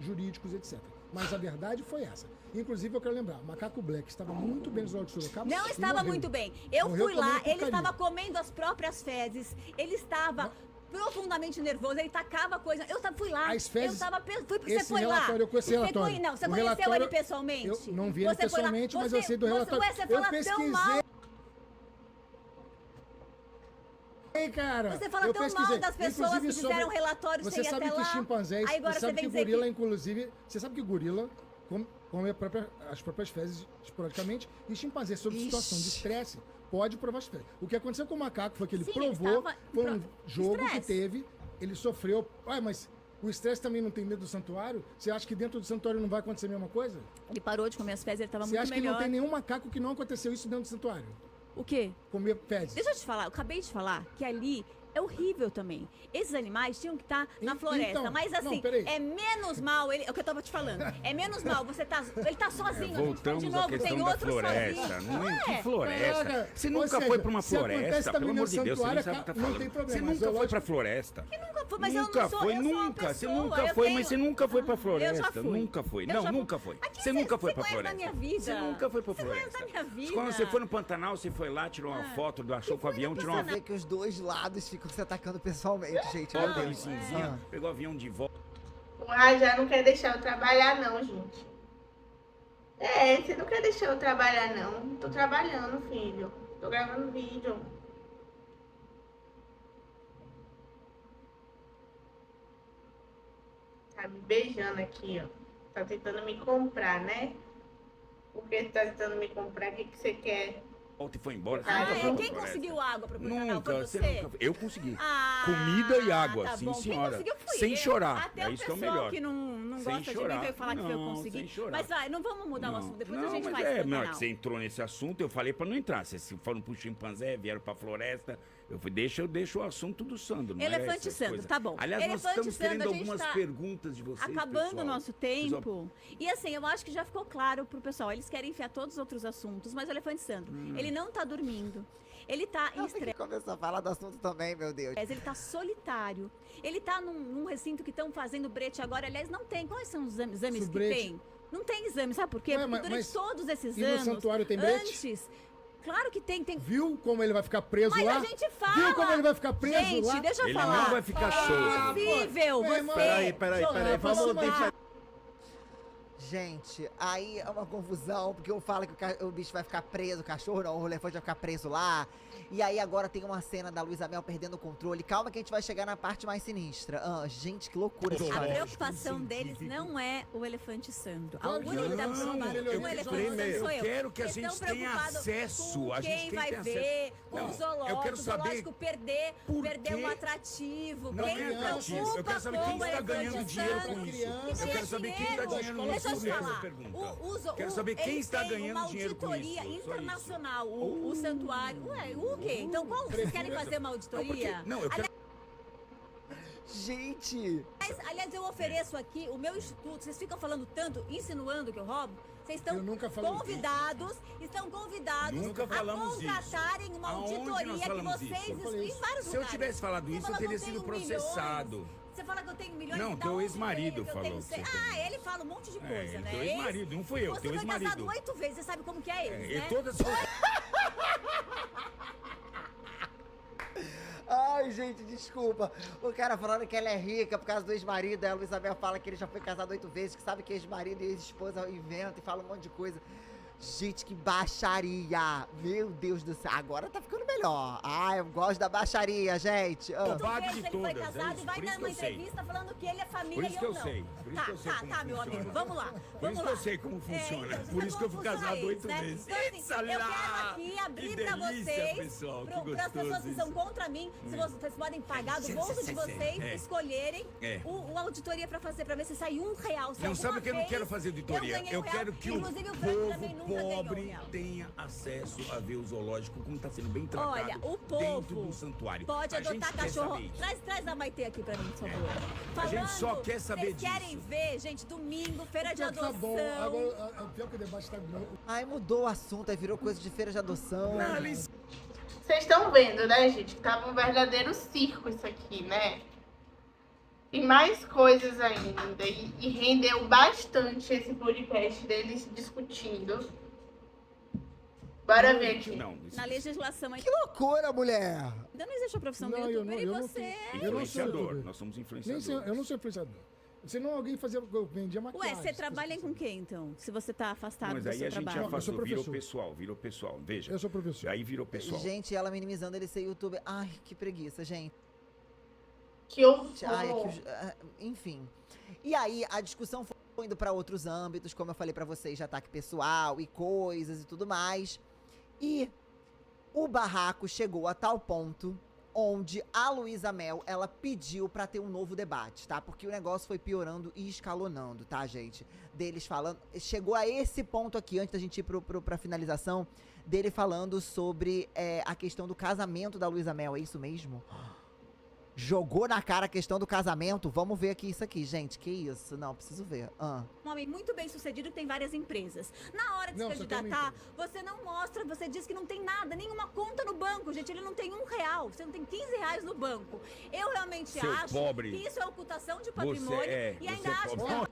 jurídicos, etc. Mas a verdade foi essa. Inclusive, eu quero lembrar, o Macaco Black estava muito bem no zoológico de Sorocaba. Não e estava morreu. muito bem. Eu Morreu fui lá, comendo ele porcaria. estava comendo as próprias fezes. Ele estava profundamente nervoso, ele tacava coisa. Fui lá. As fezes- Você esse foi lá. relatório, eu conheci Você relatório. Não, você O conheceu relatório- ele pessoalmente? Eu não vi ele Você foi lá. pessoalmente, mas eu sei do relatório. Você Eu fala tão pesquisei. mal. Ei, cara, Você fala eu tão mal pesquisei. das pessoas Inclusive que fizeram sobre- relatórios Você sem ir sabe até que lá. chimpanzés, Aí agora você você sabe vem que dizer gorila, inclusive, você sabe que gorila come as próprias fezes esporadicamente e chimpanzé, sob situação de estresse, pode provar as fezes. O que aconteceu com o macaco foi que ele Sim, ele provou, estava foi um jogo que estresse. teve, ele sofreu. Ué, mas o estresse também não tem dentro do santuário? Você acha que dentro do santuário não vai acontecer a mesma coisa? Ele parou de comer as fezes, ele estava Você muito acha que melhor. não tem nenhum macaco que não aconteceu isso dentro do santuário? O quê? Comer fezes. Deixa eu te falar, eu acabei de falar que ali é horrível também. Esses animais tinham que estar na Então, floresta, mas não, assim, peraí. é menos mal, é o que eu tava te falando, é menos mal ele tá sozinho, Voltamos de à novo, questão tem da outro floresta. sozinho. Não é? Que Caraca, floresta? Você ou nunca seja, foi pra uma se acontece floresta, também pelo no amor de Deus, você não santuário, sabe o que tá não falando. tem problema, Você mas nunca foi zoológico- pra floresta. Nunca foi, mas eu Nunca não sou, foi, eu sou uma nunca. Você pessoa, nunca eu foi, tenho- mas você nunca foi pra Eu já floresta. fui. Nunca foi. Eu Não, já nunca fui. foi. Aqui Você nunca foi pra conhece da floresta. minha vida. Você nunca foi pra Você conhece floresta. da minha vida. Quando você foi no Pantanal, você foi lá, tirou uma foto do achou com o avião, tirou uma Vê que os dois lados ficam que você tá atacando pessoalmente, gente. Meu Volta ali, Deus. cinzinha, pegou o avião de volta. O Rajá não quer deixar eu trabalhar, não, gente. Você não quer deixar eu trabalhar, não. Tô trabalhando, filho. Tô gravando vídeo. Tá me beijando aqui, ó. Tá tentando me comprar, né? Por que tá tentando me comprar? O que você quer? Volta e foi embora. Você Ah, nunca é? foi Quem pra floresta. conseguiu água pro canal? Nunca, Foi você você? nunca. Eu consegui. Ah, Comida e água, tá sim, bom. Quem senhora. conseguiu fui Sem eu. chorar. Até É o isso que é o pessoal melhor. que não Sem gosta de chorar. mim veio falar que foi eu Não, consegui. sem chorar. Mas vai, não vamos mudar o assunto. Depois a gente mas faz é, no não, canal. você entrou nesse assunto, eu falei pra não entrar. Vocês foram pro chimpanzé, vieram pra floresta. Eu falei, eu deixo o assunto do Sandro. Não Elefante essas Sandro, coisas. tá bom. Aliás, nós Elefante estamos Sandro, querendo a gente algumas tá perguntas de vocês, acabando pessoal. o nosso tempo. E assim, eu acho que já ficou claro pro pessoal. Eles querem enfiar todos os outros assuntos, mas o Elefante Sandro, ele não tá dormindo. Ele tá em Nossa, que estresse. começou a falar do assunto também, meu Deus. Ele tá solitário. Ele tá num recinto que estão fazendo brete agora. Aliás, não tem. Quais são os exames que Brete. tem? Não tem exame, sabe por quê? Ué, Porque durante mas todos esses e no anos. santuário tem brete? Antes. Claro que tem. Viu como ele vai ficar preso Mas lá? a gente fala. Viu como ele vai ficar preso Gente, lá? deixa eu Ele falar. não vai ficar solto. É impossível. Pô, Você. irmão. Peraí, vamos deixar. Gente, aí é uma confusão, porque eu falo que o bicho vai ficar preso, o cachorro não, o elefante vai ficar preso lá. E aí agora tem uma cena da Luísa Mel perdendo o controle. Calma que a gente vai chegar na parte mais sinistra. Gente, que loucura essa A história. preocupação deles não é o Elefante Sandro. A Claro que única não, preocupação eu do quero- Elefante primeiro, Sandro sou eu eu. quero que a Eles gente estão tenha preocupados acesso, com a gente quem tem vai que ter ver, acesso. com Não, o zoológico, eu quero saber zoológico perder por um quê? atrativo. Não quem é atrativo. Eu preocupa quero saber com quem o está Elefante ganhando dinheiro Sandro? com isso. Que Eu ganha quero saber quem está dinheiro. ganhando dinheiro Deixa eu com te essa falar. pergunta. Quero saber quem Eles está têm ganhando uma dinheiro com auditoria isso. Só isso. internacional, o santuário. Ué, o quê? Então, qual vocês querem fazer uma auditoria? Não, eu quero. Gente, Aliás, eu ofereço aqui o meu instituto. Vocês ficam falando tanto, insinuando que eu roubo. Vocês estão Eu nunca falei estão convidados Nunca a falamos contratarem uma Aonde nós auditoria que falamos vocês isso? Eu falei em isso. vários Se eu lugares. tivesse falado Você isso, fala eu que teria tenho sido processado. milhões. Você fala que eu tenho milhões. Não, da teu onde ex-marido veio, que eu falou tenho que você cem- tem. Ah, ele fala um monte de coisa, né? Teu ex-marido, não fui eu, Você teu foi casado ex-marido. 8 vezes, você sabe como que é eles, E né? todas. ai, gente, desculpa. O cara falando que ela é rica por causa do ex-marido. Aí a Luísa Mel fala que ele já foi casado 8 vezes, que sabe que ex-marido e ex-esposa inventam e falam um monte de coisa. Gente, que baixaria. Meu Deus do céu. Agora tá ficando melhor. Ai, eu gosto da baixaria, gente. Bobagem Oito vezes de ele foi todas, é casado isso, e vai por dar isso uma que eu sei. entrevista falando que ele é família Por isso e que eu eu não. sei, por isso que eu sei como Tá, meu funciona. amigo, vamos lá. Por isso que eu sei como É, funciona. então, Por isso que eu fui como funciona casado 8 isso, né? vezes. Então, assim, eu quero aqui abrir Que pra delícia, vocês, pessoal, que para as pessoas gostoso que são isso. contra mim, se vocês podem pagar do bolso de vocês, É. escolherem É. o auditoria pra fazer, pra ver se sai R$1. Se Não, sabe alguma o que eu não vez quero fazer auditoria? ganhei Eu R$1, quero que o inclusive o Frank também povo nunca ganhou pobre R$1. tenha acesso a ver o zoológico como está sendo bem tratado Olha, o dentro povo do santuário. pode A gente adotar quer cachorro. saber isso. Traz a Maitê aqui pra mim, por favor. A gente só quer saber vocês querem disso. ver, gente, domingo, feira de Pior que tá adoção. bom. Agora, pior que o debate tá bom. Ai, mudou o assunto, aí virou coisa de feira de adoção. Vocês estão vendo, né, gente? Que tava um verdadeiro circo isso aqui, né? E mais coisas ainda. E rendeu bastante esse podcast deles discutindo. Bora ver aqui. Não, isso Na legislação Que loucura, mulher. ainda não existe a profissão do Não, youtuber eu e não você... tenho- eu não sou influenciador. youtuber. Nós somos Nem influenciadores. sei, eu não sou influenciador. Senão alguém fazia, eu vendia maquiagem. Ué, você trabalha com quem, então? Se você tá afastado Mas do aí seu a gente trabalho. Não, eu sou afastou, virou professor. pessoal. Veja. Eu sou professor. Aí virou pessoal. Gente, ela minimizando ele ser youtuber. Ai, que preguiça, gente. Que horror. Ai, enfim. E aí, a discussão foi indo pra outros âmbitos, como eu falei pra vocês, de ataque pessoal e coisas e tudo mais. E o barraco chegou a tal ponto onde a Luísa Mel, ela pediu pra ter um novo debate, tá? Porque o negócio foi piorando e escalonando, tá, gente? Deles falando... Chegou a esse ponto aqui, antes da gente ir pra finalização, dele falando sobre a questão do casamento da Luísa Mel. É isso mesmo? Jogou na cara a questão do casamento? Vamos ver aqui isso aqui, gente. Que isso? Não, preciso ver. Um homem muito bem sucedido que tem várias empresas. Na hora de Não, se só tem uma candidatar, você não mostra, você diz que não tem nada, nenhuma conta no banco, gente. Ele não tem R$1, você não tem R$15 no banco. Eu realmente Seu acho pobre. que isso é ocultação de patrimônio Você é. e Você ainda é acho pobre.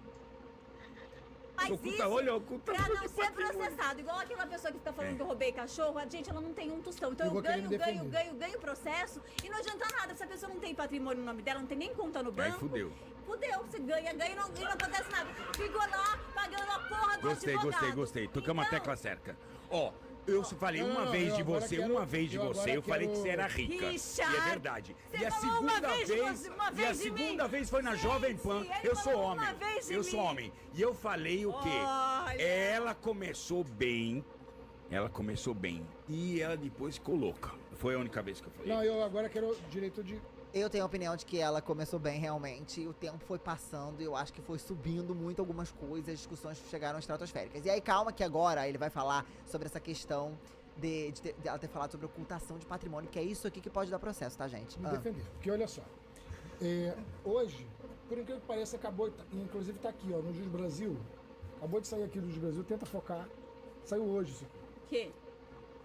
que Mas oculta isso, olho, oculta pra não de ser patrimônio. processado, igual aquela pessoa que fica falando que eu roubei cachorro, a gente, ela não tem um tostão. Então Eu vou eu querer me ganho defender. processo e não adianta nada. Se a pessoa não tem patrimônio no nome dela, não tem nem conta no Aí banco. fudeu. Fudeu, você ganha e não acontece nada. Ficou lá pagando a porra do advogado. Gostei. Tocamos a Então, tecla certa. Ó, eu falei Não, uma não, vez eu de agora você, quero- uma vez de eu você, agora eu falei que quero- você era rica. Richard, E é verdade. você E a falou uma segunda vez de você, uma e a vez de mim. segunda vez foi na Gente, Jovem Pan. ele Eu sou falou homem. uma vez de Eu sou mim. homem. E eu falei o quê? Olha. Ela começou bem. E ela depois ficou louca. Foi a única vez que eu falei. Não, eu agora quero o direito de... Eu tenho a opinião de que ela começou bem realmente, e o tempo foi passando, e eu acho que foi subindo muito algumas coisas, as discussões chegaram estratosféricas. E aí, calma que agora ele vai falar sobre essa questão de ela ter falado sobre ocultação de patrimônio, que é isso aqui que pode dar processo, tá, gente? me defender. Porque olha só, hoje, por incrível que pareça, acabou, inclusive tá aqui, ó, no Jus Brasil, acabou de sair aqui do Jus Brasil, tenta focar, saiu hoje isso aqui. Que?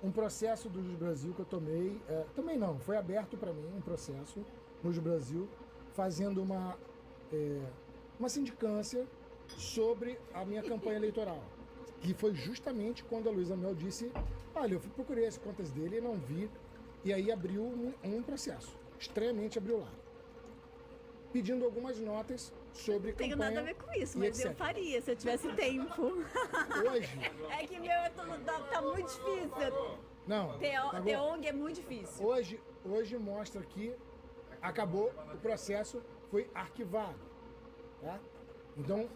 Um processo do Jus Brasil que eu tomei, também não, foi aberto para mim um processo no Jus Brasil, fazendo uma sindicância sobre a minha campanha eleitoral. Que foi justamente quando a Luísa Mel disse, olha, eu procurei as contas dele e não vi, e aí abriu um processo, estranhamente abriu lá, pedindo algumas notas sobre Não tenho campanha nada a ver com isso, e mas eu etc. faria se eu tivesse tempo. Hoje, É que meu tá muito difícil. não, tá Ter bom. ONG é muito difícil. Hoje mostra que acabou o processo, foi arquivado, tá? Então,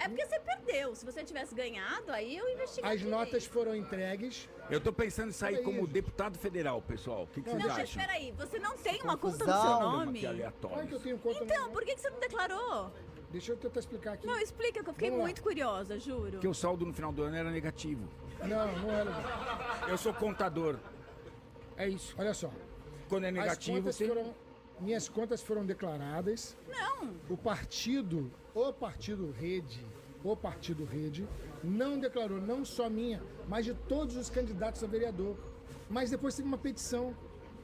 É porque você perdeu. Se você tivesse ganhado, aí eu investigaria. as notas foram entregues. Eu tô pensando em sair Peraí, como gente. deputado federal, pessoal. O que vocês Não, mas acham? peraí, você não tem uma conta no Confusão. seu Olha, nome? que aleatório. Olha que eu tenho conta Então, no... por que você não declarou? Deixa eu tentar explicar aqui. Não, explica que eu fiquei Vamos lá. muito curiosa, juro. Porque o saldo no final do ano era negativo. Não era. Eu sou contador. É isso. Olha só. Quando é As negativo, contas você... minhas contas foram declaradas. Não. O partido Rede não declarou, não só minha, mas de todos os candidatos a vereador. Mas depois teve uma petição,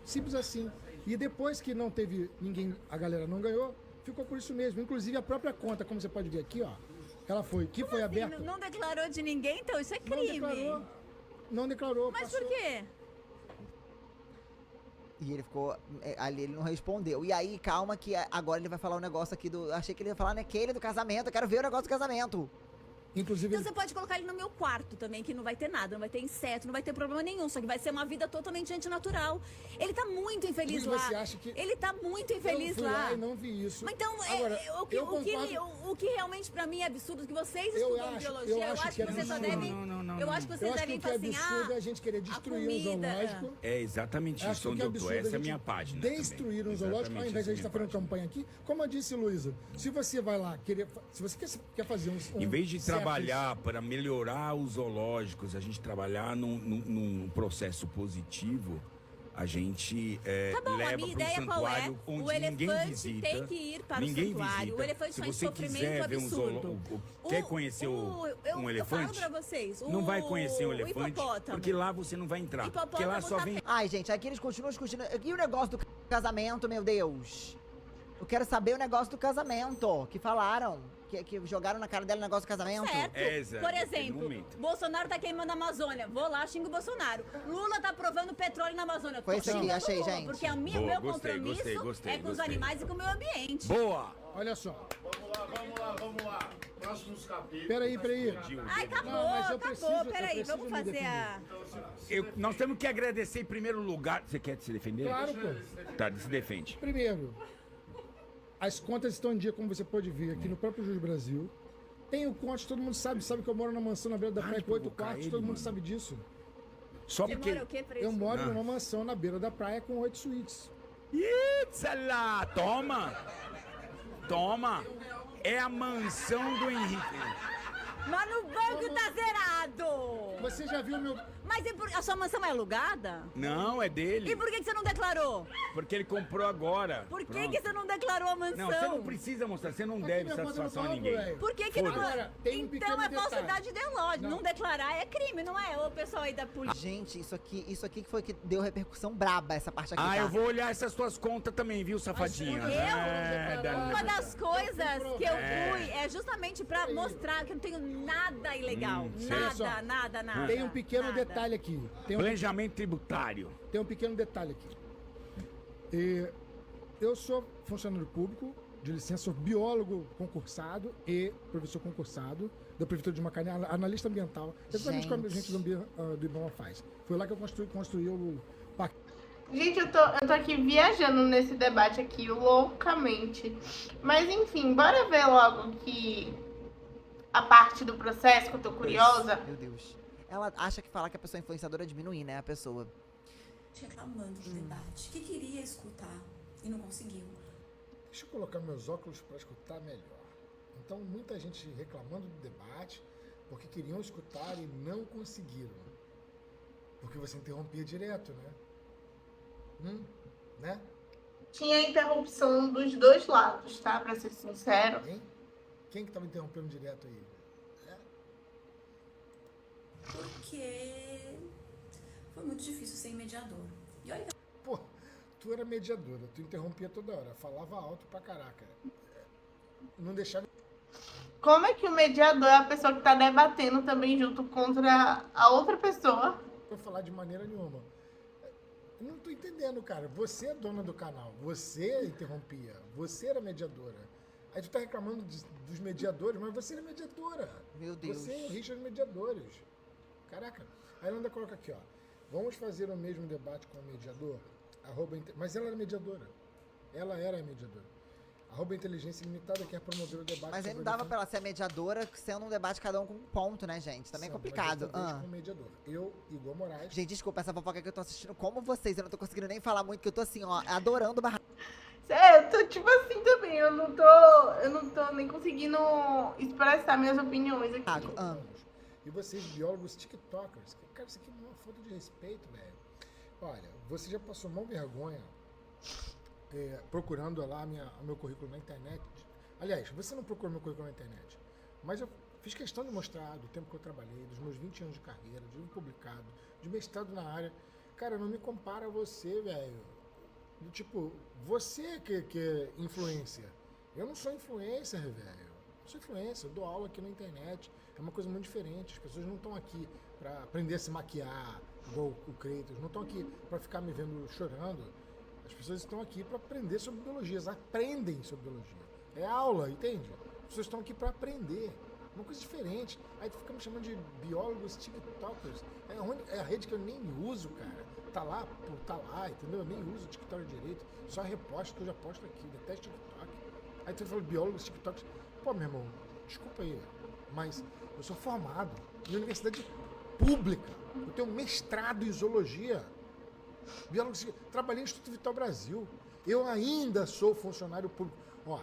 simples assim. E depois que não teve ninguém, a galera não ganhou, ficou por isso mesmo. Inclusive a própria conta, como você pode ver aqui, ó, ela foi aberta. Não declarou de ninguém, então isso é Não crime. Não declarou. Mas passou. por quê? E ele ficou. Ali ele não respondeu. E aí, calma, que agora ele vai falar um negócio aqui do. Achei que ele ia falar naquele do casamento. Eu quero ver o negócio do casamento. Inclusive, Então ele- você pode colocar ele no meu quarto também, que não vai ter nada, não vai ter inseto, não vai ter problema nenhum, só que vai ser uma vida totalmente antinatural. Ele tá muito infeliz Mas lá. você acha que- Ele tá muito infeliz eu fui lá e não vi isso. Mas então, Agora, eu concordo- o que realmente pra mim é absurdo, que vocês Eu estudam acho- biologia, eu eu acho acho que que é vocês só absurdo. devem. Não, Eu acho que eu vocês acho que devem o que é falar assim, absurdo é a gente querer destruir um comida, zoológico. É exatamente Acho isso onde que é eu tô. absurdo Essa é a gente minha página. destruir também. um zoológico, ao Exatamente invés de a gente essa estar é a fazendo minha campanha aqui. Como eu disse, Luísa, se você vai lá se você quer fazer um Em vez de certo- trabalhar para melhorar os zoológicos, a gente trabalhar num processo positivo, a gente Tá bom, a leva minha para um ideia qual é? santuário onde O ninguém elefante visita. tem que ir para o ninguém santuário. visita. O elefante Se está em você sofrimento quiser ver um absurdo. quer conhecer eu um elefante? falo pra vocês, não vai conhecer um o elefante, hipopótamo. porque lá você não vai entrar. Porque lá Hipopótamo só tá vem... Ai, gente, aqui eles continuam discutindo. E o negócio do casamento, meu Deus? Eu quero saber o negócio do casamento. Que falaram. Que jogaram na cara dela o negócio do casamento. Certo. Exato, Por naquele exemplo, momento. Bolsonaro tá queimando a Amazônia. Vou lá, xingo o Bolsonaro. Lula tá provando petróleo na Amazônia. Foi Tô isso aqui, xingando achei, Lula, gente. Porque o Boa, meu gostei, compromisso gostei, é com os gostei. animais e com o meio ambiente. Boa! Olha só. Vamos lá. Próximos capítulos. Peraí. Ai, acabou, Não, mas eu acabou. preciso- Peraí, eu vamos preciso me fazer a... Nós temos que agradecer em primeiro lugar... Você quer se defender? Claro, pô. Tá, se defende. Primeiro, as contas estão em dia, como você pode ver aqui no próprio Jus Brasil. Tenho contas, todo mundo sabe que eu moro na mansão na beira da praia com 8 provocar quartos, ele, todo mundo mano. sabe disso. Só Você porque... mora o quê pra isso? Eu moro Ah. numa mansão na beira da praia com 8 suítes. Itzala! Toma! Toma! É a mansão do Henrique. Mas no banco tá zerado. Você já viu meu... Mas a sua mansão é alugada? Não, é dele. E por que você não declarou? Porque ele comprou agora. Por que Pronto. você não declarou a mansão? Não, você não precisa mostrar, você não deve minha conta satisfação no a banco, ninguém. velho. Por que não... Agora, tem um Então pequeno é detalhe. falsidade ideológica. Não. Não declarar é crime, não é? O pessoal aí da polícia. Gente, isso aqui que foi que deu repercussão braba, essa parte aqui. Ah, tá? eu vou olhar essas tuas contas também, viu, safadinha? Eu? É, Uma das coisas que eu É. fui é justamente pra mostrar que eu não tenho nada ilegal. Olha só. Nada. Tem um pequeno nada. detalhe aqui. Planejamento tributário. Tem um pequeno detalhe aqui. Eu sou funcionário público, de licença, sou biólogo concursado e professor concursado da Prefeitura de Macaé, analista ambiental. Exatamente como a gente do IBAMA faz. Foi lá que eu construí o pacto. Gente, eu tô aqui viajando nesse debate aqui, loucamente. Mas enfim, bora ver logo que a parte do processo, que eu tô curiosa. Meu Deus. Ela acha que falar que a pessoa é influenciadora é diminuir, né, a pessoa. Reclamando do debate, que queria escutar e não conseguiu. Deixa eu colocar meus óculos para escutar melhor. Então, muita gente reclamando do debate porque queriam escutar e não conseguiram. Porque você interrompia direto, né? Né? Tinha interrupção dos dois lados, tá? Pra ser sincero. Hein? Quem que tava interrompendo direto aí? Porque foi muito difícil ser mediador. E olha que Pô, tu era mediadora, tu interrompia toda hora, falava alto pra caraca. Não deixava... Como é que o mediador é a pessoa que tá debatendo também junto contra a outra pessoa? eu falar de maneira nenhuma. Eu não tô entendendo, cara. Você é dona do canal, você interrompia, você era mediadora. Aí tu tá reclamando dos mediadores, mas você era mediadora. Meu Deus. Você e o Richard mediadores. Caraca. Aí ela ainda coloca aqui, ó. Vamos fazer o mesmo debate com o mediador? Mas ela era mediadora. Ela era a mediadora. @inteligência limitada quer promover o debate. Mas aí não dava pra ela ser a mediadora, sendo um debate cada um com um ponto, né, gente? Também é complicado. Com o mediador. Eu, Igor Moraes. Gente, desculpa, essa fofoca que eu tô assistindo como vocês. Eu não tô conseguindo nem falar muito, que eu tô assim, ó, adorando o barraco. Eu tô tipo assim também, eu não tô nem conseguindo expressar minhas opiniões aqui. E vocês, biólogos tiktokers, cara, isso aqui não é uma falta de respeito, velho. Olha, você já passou mão vergonha procurando lá o meu currículo na internet. Aliás, você não procurou meu currículo na internet, mas eu fiz questão de mostrar do tempo que eu trabalhei, dos meus 20 anos de carreira, de livro publicado, de mestrado na área. Cara, não me compara a você, velho. Tipo, você que é influencer. Eu não sou influencer, velho. Eu sou influencer, eu dou aula aqui na internet. É uma coisa muito diferente. As pessoas não estão aqui pra aprender a se maquiar, igual o Kratos. Não estão aqui pra ficar me vendo chorando. As pessoas estão aqui pra aprender sobre biologia. Elas aprendem sobre biologia. É aula, entende? As pessoas estão aqui pra aprender. Uma coisa diferente. Aí tu fica me chamando de biólogos tiktokers. É a rede que eu nem uso, cara. Tá lá, entendeu? Eu nem uso o TikTok direito. Só reposto que eu já posto aqui. Detesto TikTok. Aí tu fala biólogos tiktokers. Pô, meu irmão, desculpa aí, mas eu sou formado em universidade pública. Eu tenho mestrado em zoologia. Biólogo, trabalhei no Instituto Vital Brasil. Eu ainda sou funcionário público. Ó,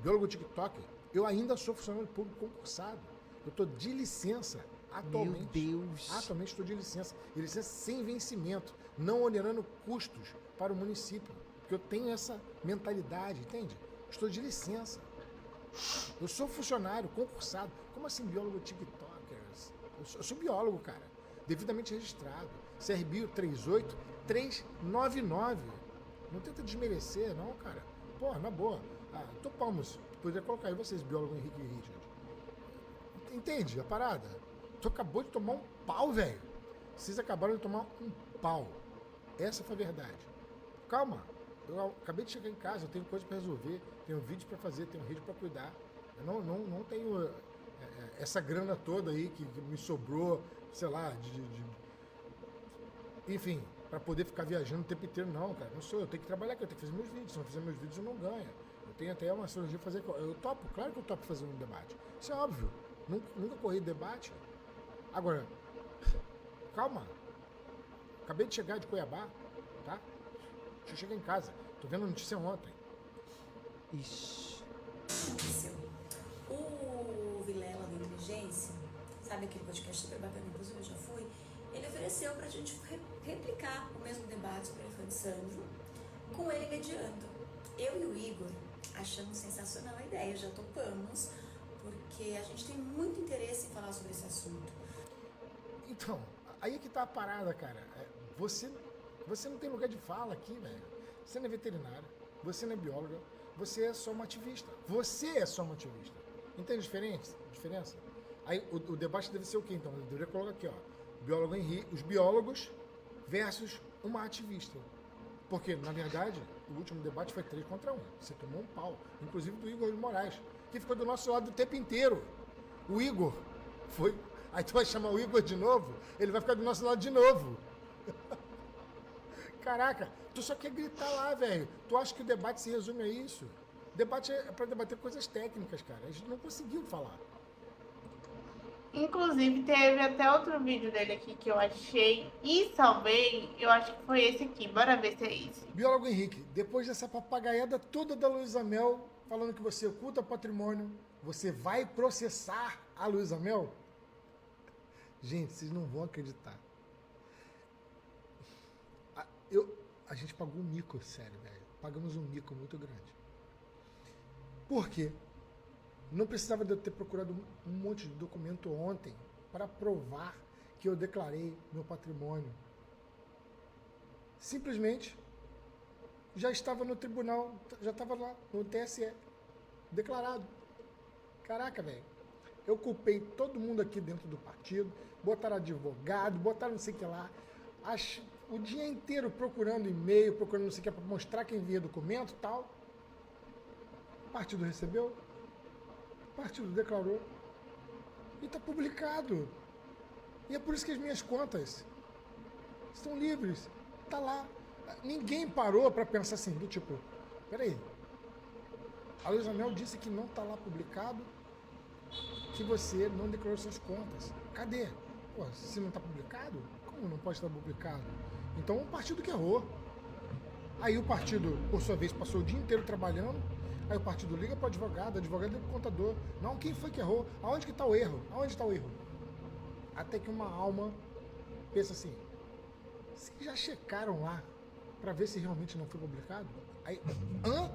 biólogo TikToker, eu ainda sou funcionário público concursado. Eu tô de licença atualmente. Meu Deus. Atualmente estou de licença. E licença sem vencimento, não onerando custos para o município. Porque eu tenho essa mentalidade, entende? Estou de licença. Eu sou funcionário concursado. Como assim biólogo tiktokers? Eu sou biólogo, cara. Devidamente registrado. CRBio 38399. Não tenta desmerecer, não, cara. Pô, na boa. Topamos. Poderia colocar aí vocês, biólogo Henrique e Richard. Entende a parada? Tu acabou de tomar um pau, velho. Vocês acabaram de tomar um pau. Essa foi a verdade. Calma. Eu acabei de chegar em casa, eu tenho coisa pra resolver, tenho vídeo pra fazer, tenho rede pra cuidar. Eu não tenho essa grana toda aí que me sobrou, sei lá, enfim, pra poder ficar viajando o tempo inteiro. Não, cara, não sou eu. Tenho que trabalhar aqui, eu tenho que fazer meus vídeos. Se não fizer meus vídeos, eu não ganho. Eu tenho até uma cirurgia pra fazer. Eu topo, claro que eu topo fazer um debate. Isso é óbvio. Nunca corri debate. Agora, calma. Acabei de chegar de Cuiabá, tá? Deixa eu chegar em casa. Tô vendo a notícia ontem. Ixi. O Vilela da Inteligência, sabe aquele podcast super bacana, inclusive eu já fui, ele ofereceu pra gente replicar o mesmo debate sobre o elefante Sandro, com ele mediando. Eu e o Igor achamos sensacional a ideia, já topamos, porque a gente tem muito interesse em falar sobre esse assunto. Então, aí é que tá a parada, cara. Você não tem lugar de fala aqui, velho. Você não é veterinária, você não é bióloga, você é só uma ativista. Você é só uma ativista. Entende a diferença? Aí o debate deve ser o quê, então? Eu deveria colocar aqui, ó. Os biólogos versus uma ativista. Porque, na verdade, o último debate foi 3 contra 1. Você tomou um pau. Inclusive do Igor de Moraes, que ficou do nosso lado o tempo inteiro. O Igor foi... Aí tu vai chamar o Igor de novo, ele vai ficar do nosso lado de novo. Caraca, tu só quer gritar lá, velho. Tu acha que o debate se resume a isso? Debate é pra debater coisas técnicas, cara. A gente não conseguiu falar. Inclusive, teve até outro vídeo dele aqui que eu achei e salvei. Eu acho que foi esse aqui. Bora ver se é esse. Biólogo Henrique, depois dessa papagaiada toda da Luísa Mel, falando que você oculta patrimônio, você vai processar a Luísa Mel? Gente, vocês não vão acreditar. A gente pagou um mico, sério, velho. Pagamos um mico muito grande. Por quê? Não precisava de eu ter procurado um monte de documento ontem para provar que eu declarei meu patrimônio. Simplesmente já estava no tribunal, já estava lá no TSE, declarado. Caraca, velho. Eu culpei todo mundo aqui dentro do partido, botaram advogado, botaram não sei o que lá. O dia inteiro procurando e-mail, procurando não sei o que para mostrar quem envia documento e tal. O partido recebeu. O partido declarou e está publicado. E é por isso que as minhas contas estão livres. Está lá. Ninguém parou para pensar assim, do tipo, peraí, a Luísa Mel disse que não está lá publicado, que você não declarou suas contas. Cadê? Pô, se não está publicado, como não pode estar publicado? Então o partido que errou. Aí o partido, por sua vez, passou o dia inteiro trabalhando. Aí o partido liga para o advogado liga para o contador. Não, quem foi que errou? Aonde que está o erro? Aonde está o erro? Até que uma alma pensa assim, vocês já checaram lá para ver se realmente não foi publicado? Aí, hã?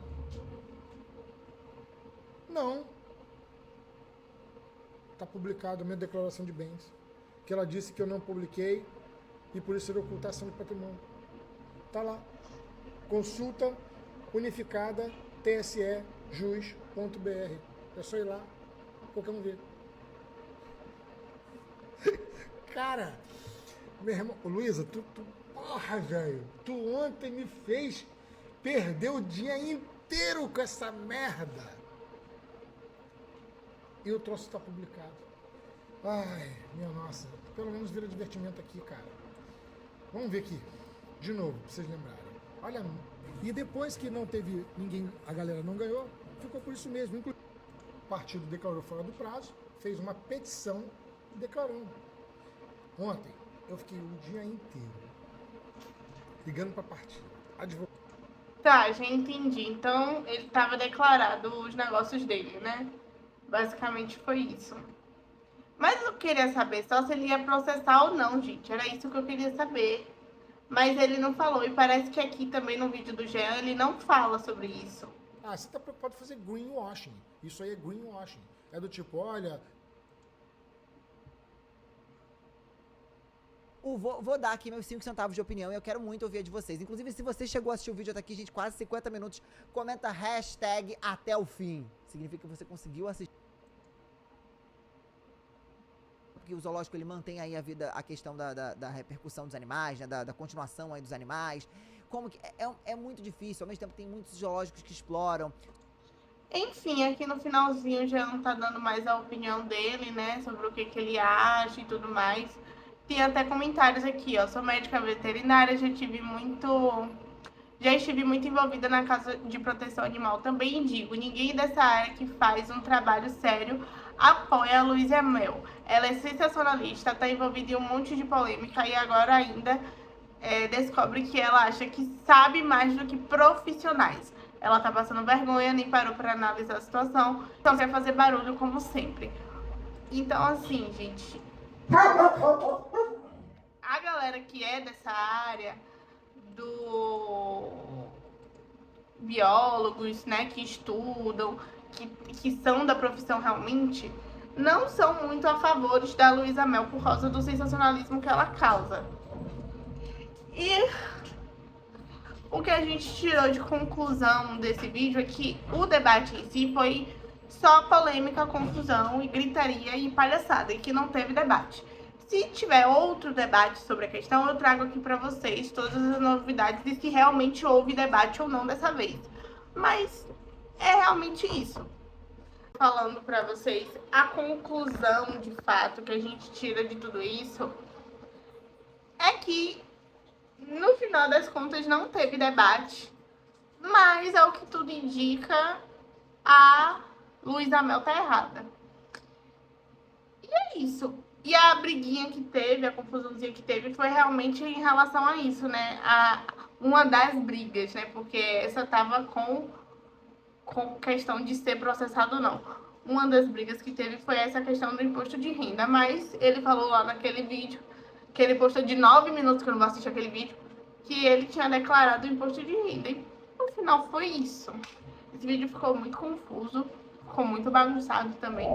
Não. Está publicado a minha declaração de bens. Que ela disse que eu não publiquei e por isso era ocultação de patrimônio. Está lá. Consulta unificada tsejus.br. É só ir lá, qualquer um ver. Cara, meu irmão, Luísa, porra, velho, tu ontem me fez perder o dia inteiro com essa merda. E o troço tá publicado. Ai, minha nossa, pelo menos vira divertimento aqui, cara. Vamos ver aqui, de novo, pra vocês lembrarem. Olha, e depois que não teve ninguém, a galera não ganhou, ficou por isso mesmo. Inclusive, o partido declarou fora do prazo, fez uma petição declarando. Ontem, eu fiquei o dia inteiro ligando pra partido. Tá, já entendi. Então, ele tava declarado os negócios dele, né? Basicamente foi isso. Mas eu queria saber só se ele ia processar ou não, gente. Era isso que eu queria saber. Mas ele não falou. E parece que aqui também no vídeo do Jean ele não fala sobre isso. Ah, você tá preocupado em fazer greenwashing. Isso aí é greenwashing. É do tipo, olha... Vou dar aqui meus 5 centavos de opinião e eu quero muito ouvir a de vocês. Inclusive, se você chegou a assistir o vídeo até aqui, gente, quase 50 minutos, comenta hashtag até o fim. Significa que você conseguiu assistir. Porque o zoológico, ele mantém aí a questão da repercussão dos animais, né, da continuação aí dos animais. Como que é muito difícil, ao mesmo tempo tem muitos zoológicos que exploram. Enfim, aqui no finalzinho já não tá dando mais a opinião dele, né, sobre o que ele acha e tudo mais. Tem até comentários aqui, ó, sou médica veterinária, já estive muito envolvida na Casa de Proteção Animal. Também digo, ninguém dessa área que faz um trabalho sério apoia a Luísa Mel. Ela é sensacionalista, tá envolvida em um monte de polêmica e agora ainda descobre que ela acha que sabe mais do que profissionais. Ela tá passando vergonha, nem parou para analisar a situação, então quer fazer barulho como sempre. Então assim, gente, a galera que é dessa área, do biólogos, né, que estudam, que são da profissão realmente, não são muito a favor da Luísa Mel por causa do sensacionalismo que ela causa. E o que a gente tirou de conclusão desse vídeo é que o debate em si foi só polêmica, confusão e gritaria e palhaçada, e que não teve debate. Se tiver outro debate sobre a questão, eu trago aqui para vocês todas as novidades e se realmente houve debate ou não dessa vez. Mas é realmente isso. Falando para vocês, a conclusão de fato que a gente tira de tudo isso é que no final das contas não teve debate, mas ao que tudo indica, a Luísa Mel tá errada. E é isso. E a briguinha que teve, a confusãozinha que teve, foi realmente em relação a isso, né? Uma das brigas, né? Porque essa tava com questão de ser processado ou não. Uma das brigas que teve foi essa questão do imposto de renda. Mas ele falou lá naquele vídeo, que ele postou de 9 minutos, que eu não vou assistir aquele vídeo, que ele tinha declarado o imposto de renda. E no final foi isso. Esse vídeo ficou muito confuso, ficou muito bagunçado também.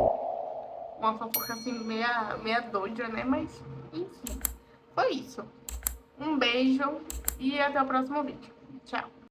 Uma fofoca assim, meia doida, né? Mas, enfim, foi isso. Um beijo e até o próximo vídeo. Tchau.